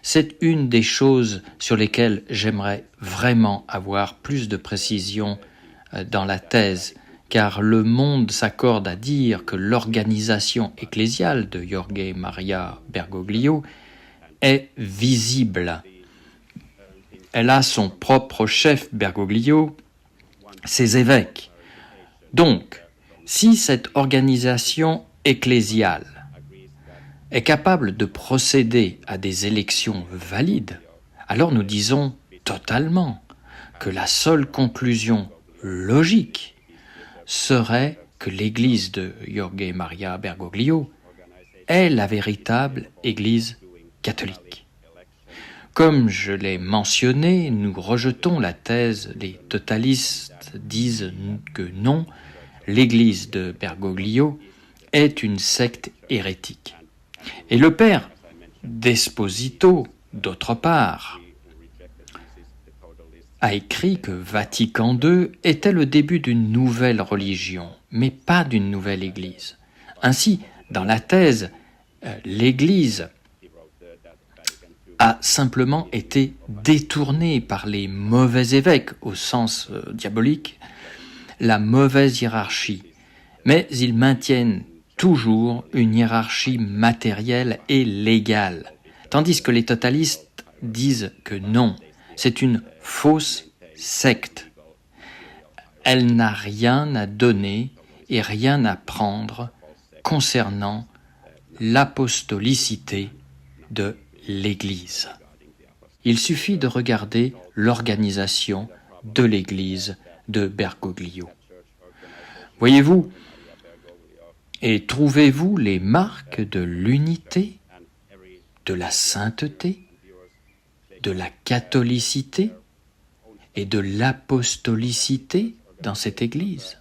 C'est une des choses sur lesquelles j'aimerais vraiment avoir plus de précision dans la thèse, car le monde s'accorde à dire que l'organisation ecclésiale de Jorge Maria Bergoglio est visible. Elle a son propre chef Bergoglio, ses évêques. Donc, si cette organisation ecclésiale est capable de procéder à des élections valides, alors nous disons totalement que la seule conclusion logique serait que l'Église de Jorge Maria Bergoglio est la véritable Église catholique. Comme je l'ai mentionné, nous rejetons la thèse, les totalistes disent que non, l'Église de Bergoglio est une secte hérétique. Et le père Desposito, d'autre part, a écrit que Vatican II était le début d'une nouvelle religion, mais pas d'une nouvelle Église. Ainsi, dans la thèse, l'Église a simplement été détournée par les mauvais évêques, au sens diabolique, la mauvaise hiérarchie, mais ils maintiennent toujours une hiérarchie matérielle et légale, tandis que les totalistes disent que non, c'est une fausse secte. Elle n'a rien à donner et rien à prendre concernant l'apostolicité de l'Église. Il suffit de regarder l'organisation de l'Église de Bergoglio. Voyez-vous, et trouvez-vous les marques de l'unité, de la sainteté, de la catholicité et de l'apostolicité dans cette Église?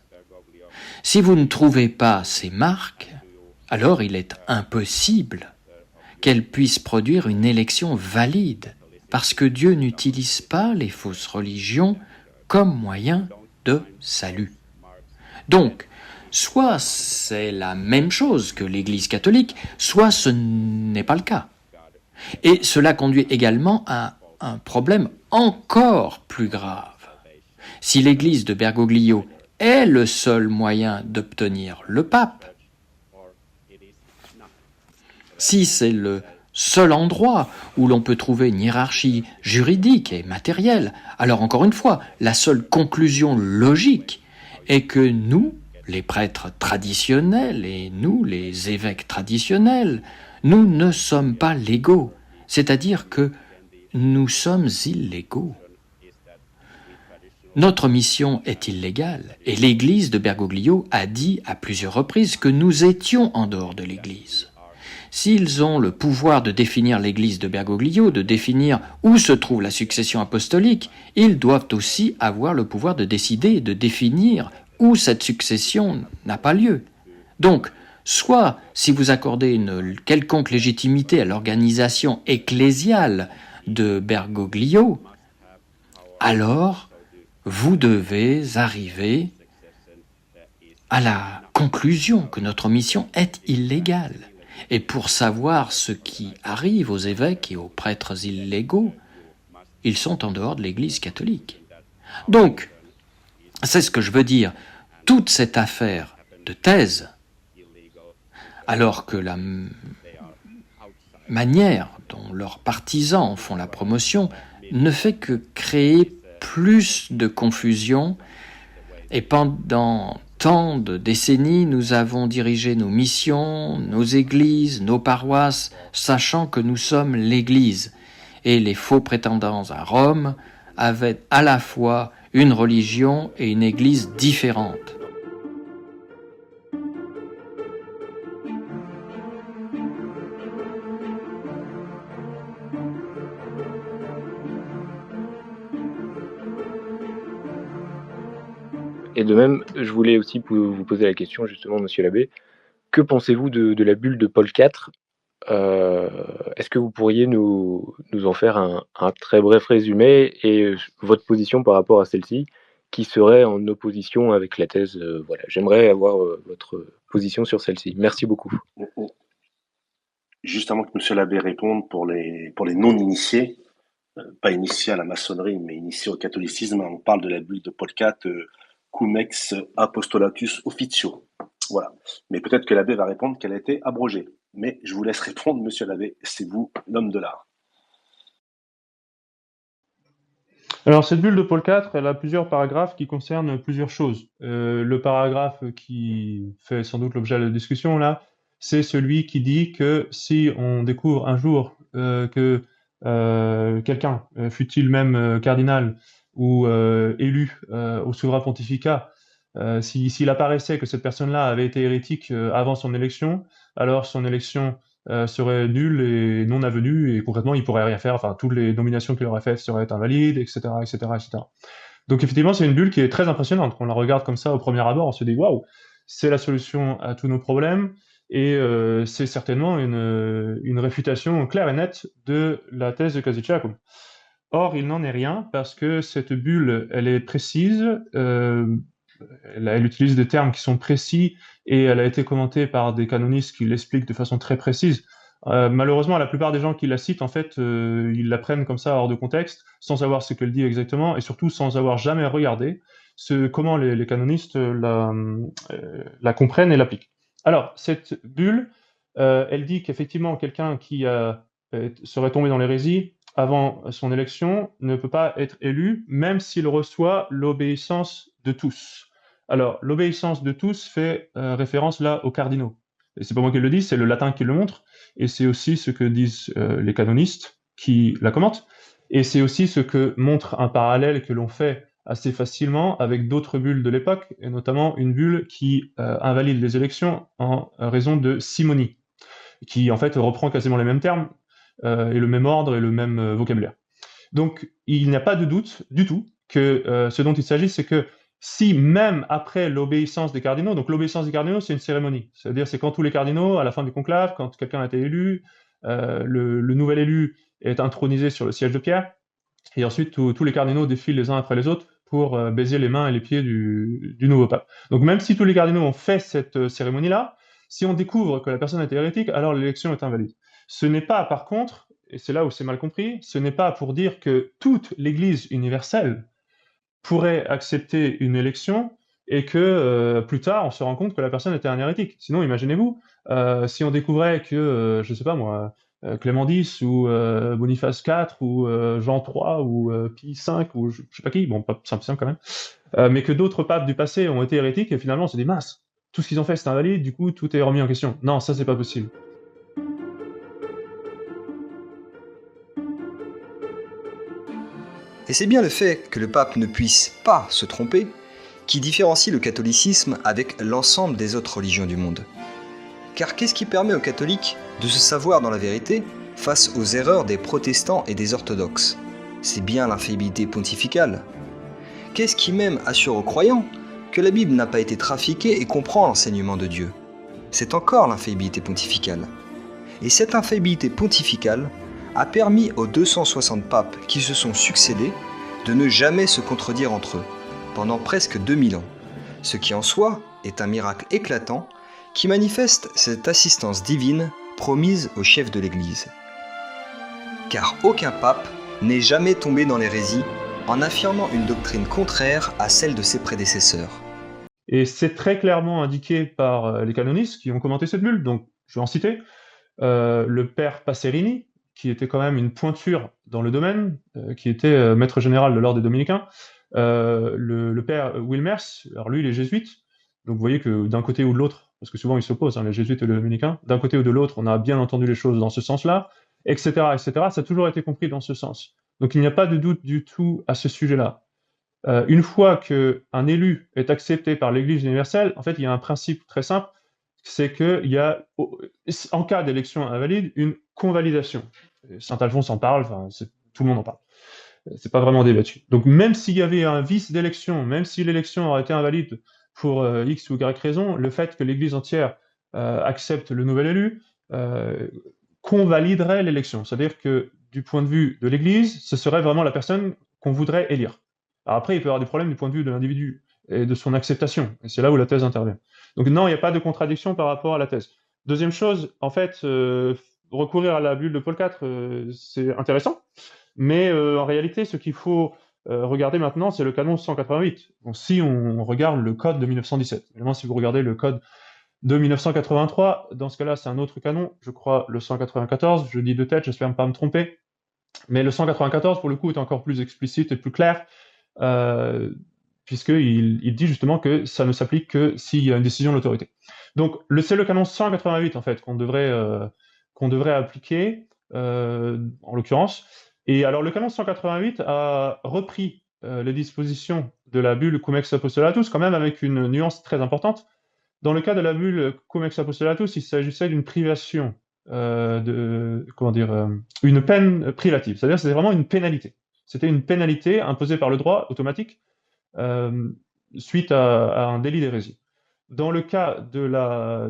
Si vous ne trouvez pas ces marques, alors il est impossible qu'elle puisse produire une élection valide, parce que Dieu n'utilise pas les fausses religions comme moyen de salut. Donc, soit c'est la même chose que l'Église catholique, soit ce n'est pas le cas. Et cela conduit également à un problème encore plus grave. Si l'Église de Bergoglio est le seul moyen d'obtenir le pape, si c'est le seul endroit où l'on peut trouver une hiérarchie juridique et matérielle, alors encore une fois, la seule conclusion logique est que nous, les prêtres traditionnels et nous, les évêques traditionnels, nous ne sommes pas légaux, c'est-à-dire que nous sommes illégaux. Notre mission est illégale et l'Église de Bergoglio a dit à plusieurs reprises que nous étions en dehors de l'Église. S'ils ont le pouvoir de définir l'Église de Bergoglio, de définir où se trouve la succession apostolique, ils doivent aussi avoir le pouvoir de décider et de définir où cette succession n'a pas lieu. Donc, soit si vous accordez une quelconque légitimité à l'organisation ecclésiale de Bergoglio, alors vous devez arriver à la conclusion que notre mission est illégale. Et pour savoir ce qui arrive aux évêques et aux prêtres illégaux, ils sont en dehors de l'Église catholique. Donc, c'est ce que je veux dire. Toute cette affaire de thèse, alors que la manière dont leurs partisans font la promotion ne fait que créer plus de confusion, et pendant tant de décennies, nous avons dirigé nos missions, nos églises, nos paroisses, sachant que nous sommes l'Église, et les faux prétendants à Rome avaient à la fois une religion et une Église différentes. Et de même, je voulais aussi vous poser la question, justement, monsieur l'abbé, que pensez-vous de la bulle de Paul IV? Est-ce que vous pourriez nous en faire un très bref résumé et votre position par rapport à celle-ci, qui serait en opposition avec la thèse? Voilà, j'aimerais avoir votre position sur celle-ci. Merci beaucoup. Juste avant que monsieur l'abbé réponde, pour les non-initiés, pas initiés à la maçonnerie, mais initiés au catholicisme, on parle de la bulle de Paul IV, cum ex apostolatus officio. Voilà. Mais peut-être que l'abbé va répondre qu'elle a été abrogée. Mais je vous laisse répondre, monsieur l'abbé, c'est vous, l'homme de l'art. Alors, cette bulle de Paul IV, elle a plusieurs paragraphes qui concernent plusieurs choses. Le paragraphe qui fait sans doute l'objet de la discussion, là, c'est celui qui dit que si on découvre un jour que quelqu'un, fût-il même cardinal ou élu au souverain pontificat, s'il apparaissait que cette personne-là avait été hérétique avant son élection, alors son élection serait nulle et non avenue, et concrètement, il pourrait rien faire. Enfin, toutes les nominations qu'il aurait faites seraient invalides, etc., etc., etc. Donc, effectivement, c'est une bulle qui est très impressionnante. Quand on la regarde comme ça au premier abord, on se dit waouh, c'est la solution à tous nos problèmes, et c'est certainement une réfutation claire et nette de la thèse de Cassicciacum. Or, il n'en est rien, parce que cette bulle, elle est précise, elle utilise des termes qui sont précis, et elle a été commentée par des canonistes qui l'expliquent de façon très précise. Malheureusement, la plupart des gens qui la citent, en fait, ils la prennent comme ça hors de contexte, sans savoir ce qu'elle dit exactement, et surtout sans avoir jamais regardé comment les canonistes la comprennent et l'appliquent. Alors, cette bulle, elle dit qu'effectivement, quelqu'un qui serait tombé dans l'hérésie avant son élection ne peut pas être élu, même s'il reçoit l'obéissance de tous. Alors, l'obéissance de tous fait référence là aux cardinaux. Et c'est pas moi qui le dis, c'est le latin qui le montre, et c'est aussi ce que disent les canonistes qui la commentent, et c'est aussi ce que montre un parallèle que l'on fait assez facilement avec d'autres bulles de l'époque, et notamment une bulle qui invalide les élections en raison de simonie, qui en fait reprend quasiment les mêmes termes, et le même ordre et le même vocabulaire. Donc, il n'y a pas de doute du tout que ce dont il s'agit, c'est que si même après l'obéissance des cardinaux, donc l'obéissance des cardinaux, c'est une cérémonie, c'est-à-dire c'est quand tous les cardinaux, à la fin du conclave, quand quelqu'un a été élu, le nouvel élu est intronisé sur le siège de pierre, et ensuite tous les cardinaux défilent les uns après les autres pour baiser les mains et les pieds du nouveau pape. Donc même si tous les cardinaux ont fait cette cérémonie-là, si on découvre que la personne était hérétique, alors l'élection est invalide. Ce n'est pas, par contre, et c'est là où c'est mal compris, ce n'est pas pour dire que toute l'Église universelle pourrait accepter une élection et que plus tard on se rend compte que la personne était un hérétique. Sinon, imaginez-vous, si on découvrait que, je ne sais pas moi, Clément X ou Boniface IV ou Jean III ou Pie V ou je ne sais pas qui, bon, pas Saint quand même, mais que d'autres papes du passé ont été hérétiques et finalement on se dit mince, tout ce qu'ils ont fait c'est invalide, du coup tout est remis en question. Non, ça c'est pas possible. Et c'est bien le fait que le pape ne puisse pas se tromper qui différencie le catholicisme avec l'ensemble des autres religions du monde. Car qu'est-ce qui permet aux catholiques de se savoir dans la vérité face aux erreurs des protestants et des orthodoxes? C'est bien l'infaillibilité pontificale. Qu'est-ce qui même assure aux croyants que la Bible n'a pas été trafiquée et comprend l'enseignement de Dieu? C'est encore l'infaillibilité pontificale. Et cette infaillibilité pontificale a permis aux 260 papes qui se sont succédés de ne jamais se contredire entre eux, pendant presque 2000 ans, ce qui en soi est un miracle éclatant qui manifeste cette assistance divine promise aux chefs de l'Église. Car aucun pape n'est jamais tombé dans l'hérésie en affirmant une doctrine contraire à celle de ses prédécesseurs. Et c'est très clairement indiqué par les canonistes qui ont commenté cette bulle, donc je vais en citer. Le père Passerini, qui était quand même une pointure dans le domaine, qui était maître général de l'ordre des Dominicains, le père Wilmers, alors lui il est jésuite, donc vous voyez que d'un côté ou de l'autre, parce que souvent ils s'opposent, les jésuites et les dominicains, d'un côté ou de l'autre on a bien entendu les choses dans ce sens-là, etc., etc., ça a toujours été compris dans ce sens. Donc il n'y a pas de doute du tout à ce sujet-là. Une fois qu'un élu est accepté par l'Église universelle, en fait, il y a un principe très simple, c'est qu'il y a, en cas d'élection invalide, une convalidation. Saint Alphonse en parle, tout le monde en parle. C'est pas vraiment débattu. Donc même s'il y avait un vice d'élection, même si l'élection aurait été invalide pour X ou Y raison, le fait que l'Église entière accepte le nouvel élu convaliderait l'élection. C'est-à-dire que du point de vue de l'Église, ce serait vraiment la personne qu'on voudrait élire. Alors après, il peut y avoir des problèmes du point de vue de l'individu et de son acceptation. Et c'est là où la thèse intervient. Donc non, il n'y a pas de contradiction par rapport à la thèse. Deuxième chose, en fait, recourir à la bulle de Paul IV, c'est intéressant. Mais en réalité, ce qu'il faut regarder maintenant, c'est le canon 188. Donc si on regarde le code de 1917, évidemment, si vous regardez le code de 1983, dans ce cas-là, c'est un autre canon, je crois le 194, je dis de tête, j'espère ne pas me tromper. Mais le 194, pour le coup, est encore plus explicite et plus clair, puisqu'il dit justement que ça ne s'applique que s'il y a une décision de l'autorité. Donc c'est le canon 188 en fait qu'on devrait appliquer en l'occurrence. Et alors le canon 188 a repris les dispositions de la bulle Cum ex apostolatus, quand même avec une nuance très importante. Dans le cas de la bulle Cum ex apostolatus, il s'agissait d'une privation une peine privative, c'est-à-dire c'était vraiment une pénalité. C'était une pénalité imposée par le droit automatique suite à un délit d'hérésie. Dans le cas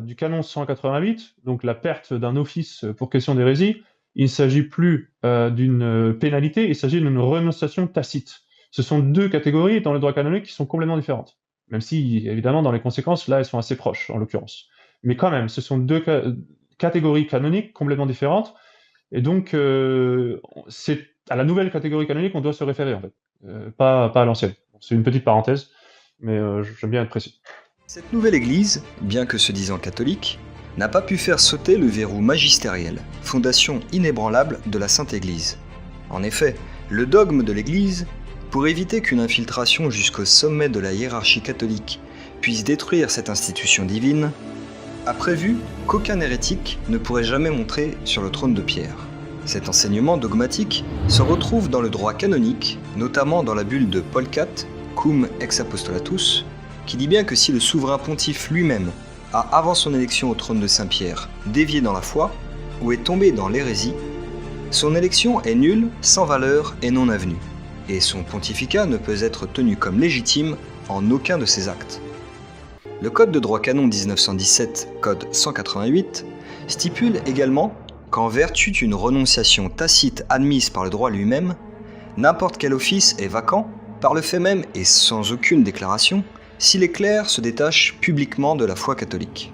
du canon 188, donc la perte d'un office pour question d'hérésie, il ne s'agit plus d'une pénalité, il s'agit d'une renonciation tacite. Ce sont deux catégories dans le droit canonique qui sont complètement différentes, même si, évidemment, dans les conséquences, là, elles sont assez proches, en l'occurrence. Mais quand même, ce sont deux catégories canoniques complètement différentes, et donc c'est à la nouvelle catégorie canonique qu'on doit se référer, en fait, pas à l'ancienne. C'est une petite parenthèse, mais j'aime bien être précis. Cette nouvelle Église, bien que se disant catholique, n'a pas pu faire sauter le verrou magistériel, fondation inébranlable de la Sainte Église. En effet, le dogme de l'Église, pour éviter qu'une infiltration jusqu'au sommet de la hiérarchie catholique puisse détruire cette institution divine, a prévu qu'aucun hérétique ne pourrait jamais monter sur le trône de Pierre. Cet enseignement dogmatique se retrouve dans le droit canonique, notamment dans la bulle de Paul IV, Cum ex apostolatus, qui dit bien que si le souverain pontife lui-même a, avant son élection au trône de Saint-Pierre, dévié dans la foi, ou est tombé dans l'hérésie, son élection est nulle, sans valeur et non avenue, et son pontificat ne peut être tenu comme légitime en aucun de ses actes. Le Code de droit canon 1917, Code 188, stipule également qu'en vertu d'une renonciation tacite admise par le droit lui-même, n'importe quel office est vacant, par le fait même et sans aucune déclaration, si les clercs se détachent publiquement de la foi catholique.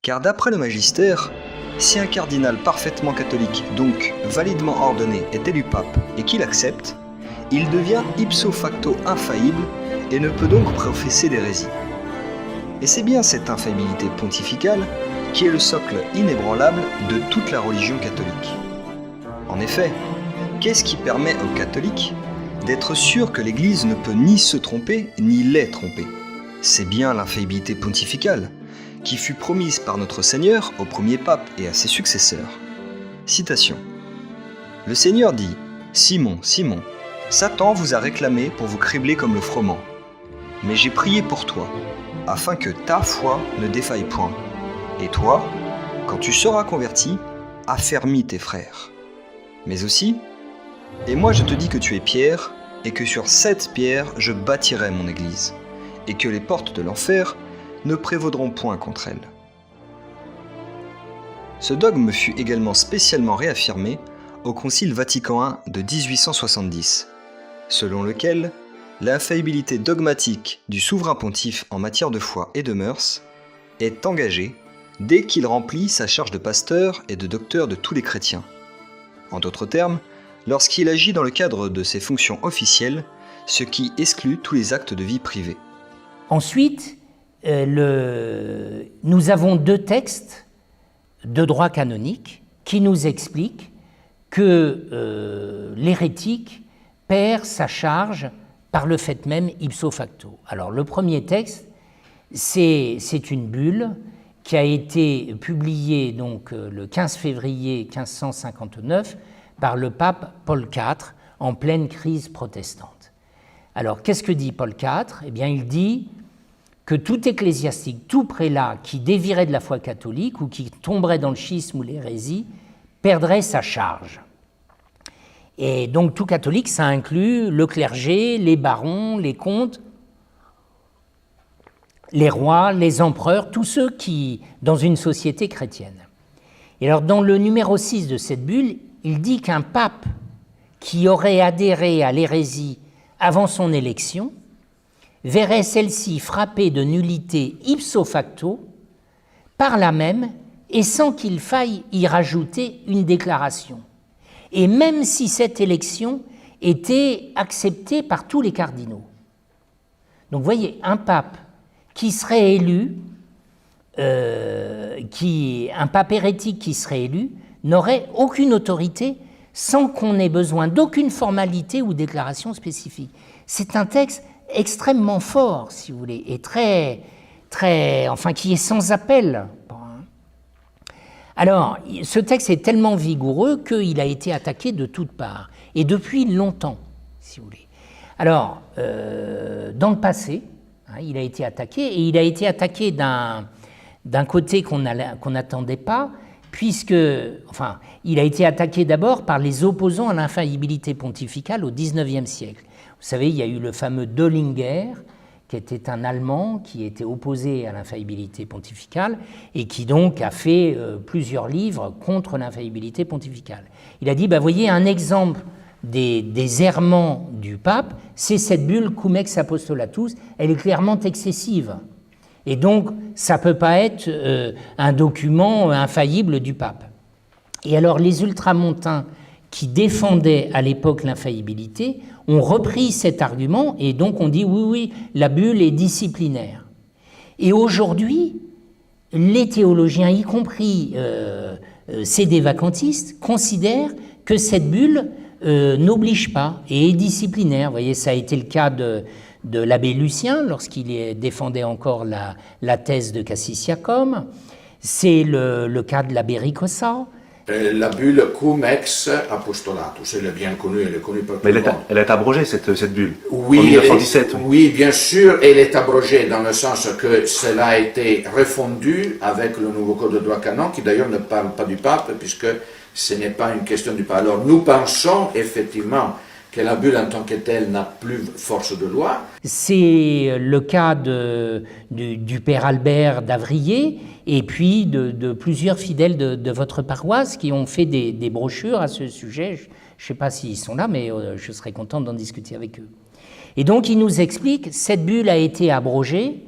Car d'après le magistère, si un cardinal parfaitement catholique, donc validement ordonné, est élu pape et qu'il accepte, il devient ipso facto infaillible et ne peut donc professer d'hérésie. Et c'est bien cette infaillibilité pontificale qui est le socle inébranlable de toute la religion catholique. En effet, qu'est-ce qui permet aux catholiques d'être sûrs que l'Église ne peut ni se tromper ni les tromper? C'est bien l'infaillibilité pontificale, qui fut promise par notre Seigneur au premier pape et à ses successeurs. Citation. Le Seigneur dit : « Simon, Simon, Satan vous a réclamé pour vous cribler comme le froment. Mais j'ai prié pour toi, afin que ta foi ne défaille point. Et toi, quand tu seras converti, affermis tes frères. Mais aussi, et moi je te dis que tu es Pierre, et que sur cette pierre je bâtirai mon église, et que les portes de l'enfer ne prévaudront point contre elle. » Ce dogme fut également spécialement réaffirmé au Concile Vatican I de 1870, selon lequel l'infaillibilité dogmatique du souverain pontife en matière de foi et de mœurs est engagée dès qu'il remplit sa charge de pasteur et de docteur de tous les chrétiens. En d'autres termes, lorsqu'il agit dans le cadre de ses fonctions officielles, ce qui exclut tous les actes de vie privée. Ensuite, nous avons 2 textes de droit canonique qui nous expliquent que l'hérétique perd sa charge par le fait même ipso facto. Alors le premier texte, c'est une bulle qui a été publiée donc, le 15 février 1559 par le pape Paul IV en pleine crise protestante. Alors qu'est-ce que dit Paul IV? Eh bien il dit que tout ecclésiastique, tout prélat qui dévierait de la foi catholique ou qui tomberait dans le schisme ou l'hérésie perdrait sa charge. Et donc tout catholique, ça inclut le clergé, les barons, les comtes, les rois, les empereurs, tous ceux qui, dans une société chrétienne. Et alors dans le numéro 6 de cette bulle, il dit qu'un pape qui aurait adhéré à l'hérésie avant son élection verrait celle-ci frappée de nullité ipso facto, par là même, et sans qu'il faille y rajouter une déclaration. Et même si cette élection était acceptée par tous les cardinaux. Donc vous voyez, un pape qui serait élu, un pape hérétique qui serait élu, n'aurait aucune autorité sans qu'on ait besoin d'aucune formalité ou déclaration spécifique. C'est un texte extrêmement fort, si vous voulez, et qui est sans appel. Alors, ce texte est tellement vigoureux qu'il a été attaqué de toutes parts, et depuis longtemps, si vous voulez. Alors, dans le passé, il a été attaqué, et il a été attaqué d'un côté qu'on n'attendait pas, il a été attaqué d'abord par les opposants à l'infaillibilité pontificale au XIXe siècle. Vous savez, il y a eu le fameux Dollinger, qui était un Allemand qui était opposé à l'infaillibilité pontificale et qui donc a fait plusieurs livres contre l'infaillibilité pontificale. Il a dit, voyez, un exemple des errements du pape, c'est cette bulle Cum ex apostolatus, elle est clairement excessive. Et donc, ça ne peut pas être un document infaillible du pape. Et alors, les ultramontains qui défendaient à l'époque l'infaillibilité ont repris cet argument et donc on dit oui, la bulle est disciplinaire. Et aujourd'hui, les théologiens, y compris sédévacantistes, considèrent que cette bulle n'oblige pas et est disciplinaire. Vous voyez, ça a été le cas de l'abbé Lucien lorsqu'il défendait encore la thèse de Cassissiacum. C'est le cas de l'abbé Ricossa. La bulle Cum ex apostolatus, elle est bien connue, elle est connue par tout le monde. Elle est abrogée, cette bulle, oui, en 1917. Oui, bien sûr, elle est abrogée dans le sens que cela a été refondu avec le nouveau code de droit canon, qui d'ailleurs ne parle pas du pape, puisque ce n'est pas une question du pape. Alors nous pensons effectivement que la bulle en tant que telle n'a plus force de loi. C'est le cas du père Albert d'Avrier et puis de plusieurs fidèles de votre paroisse qui ont fait des brochures à ce sujet. Je ne sais pas s'ils sont là, mais je serais content d'en discuter avec eux. Et donc il nous explique, cette bulle a été abrogée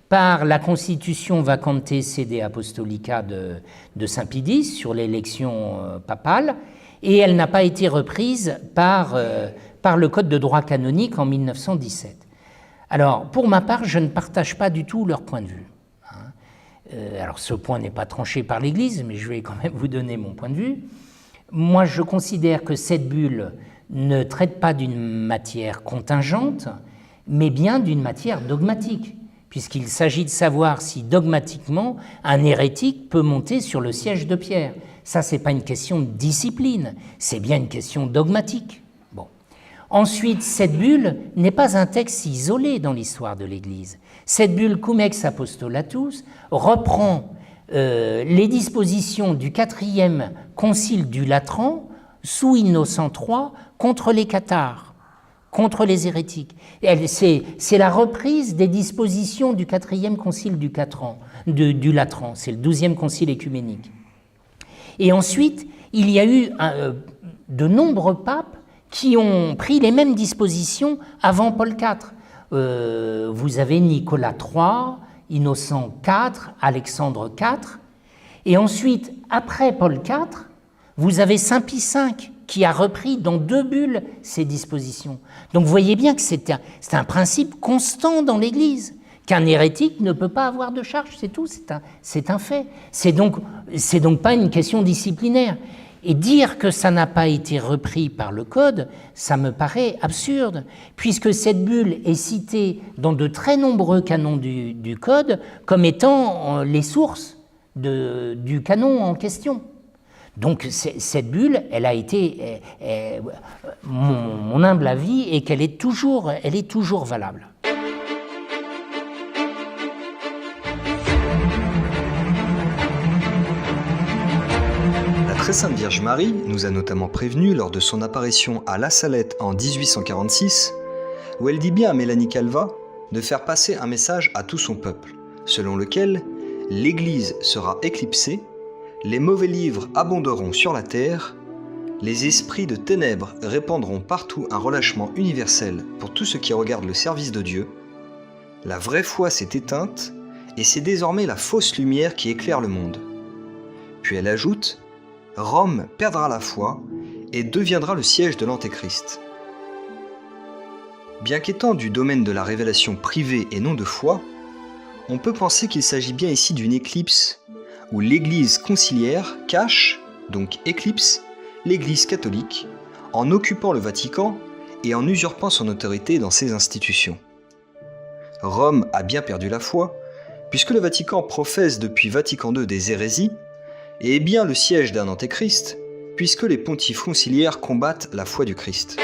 par la constitution Vacante Sede Apostolica de Saint Pie X sur l'élection papale, et elle n'a pas été reprise par le Code de droit canonique en 1917. Alors, pour ma part, je ne partage pas du tout leur point de vue. Alors, ce point n'est pas tranché par l'Église, mais je vais quand même vous donner mon point de vue. Moi, je considère que cette bulle ne traite pas d'une matière contingente, mais bien d'une matière dogmatique, puisqu'il s'agit de savoir si dogmatiquement un hérétique peut monter sur le siège de Pierre. Ça, ce n'est pas une question de discipline, c'est bien une question dogmatique. Bon. Ensuite, cette bulle n'est pas un texte isolé dans l'histoire de l'Église. Cette bulle Cum ex apostolatus reprend les dispositions du 4e concile du Latran sous Innocent III contre les cathares, contre les hérétiques. C'est la reprise des dispositions du 4e concile du Latran, c'est le 12e concile écuménique. Et ensuite, il y a eu de nombreux papes qui ont pris les mêmes dispositions avant Paul IV. Vous avez Nicolas III, Innocent IV, Alexandre IV, Et ensuite, après Paul IV, vous avez Saint Pie V qui a repris dans 2 bulles ces dispositions. Donc vous voyez bien que c'est un principe constant dans l'Église, qu'un hérétique ne peut pas avoir de charge, c'est tout, c'est un fait. C'est donc pas une question disciplinaire. Et dire que ça n'a pas été repris par le Code, ça me paraît absurde, puisque cette bulle est citée dans de très nombreux canons du Code comme étant les sources du canon en question. Donc cette bulle, elle a été, mon humble avis est qu'elle est toujours valable. La Très Sainte Vierge Marie nous a notamment prévenus lors de son apparition à La Salette en 1846, où elle dit bien à Mélanie Calvat de faire passer un message à tout son peuple, selon lequel l'Église sera éclipsée, les mauvais livres abonderont sur la terre, les esprits de ténèbres répandront partout un relâchement universel pour tout ce qui regarde le service de Dieu, la vraie foi s'est éteinte et c'est désormais la fausse lumière qui éclaire le monde. Puis elle ajoute « Rome perdra la foi et deviendra le siège de l'Antéchrist ». Bien qu'étant du domaine de la révélation privée et non de foi, on peut penser qu'il s'agit bien ici d'une éclipse où l'Église conciliaire cache, donc éclipse, l'Église catholique en occupant le Vatican et en usurpant son autorité dans ses institutions. Rome a bien perdu la foi, puisque le Vatican professe depuis Vatican II des hérésies, et est bien le siège d'un antéchrist, puisque les pontifes conciliaires combattent la foi du Christ.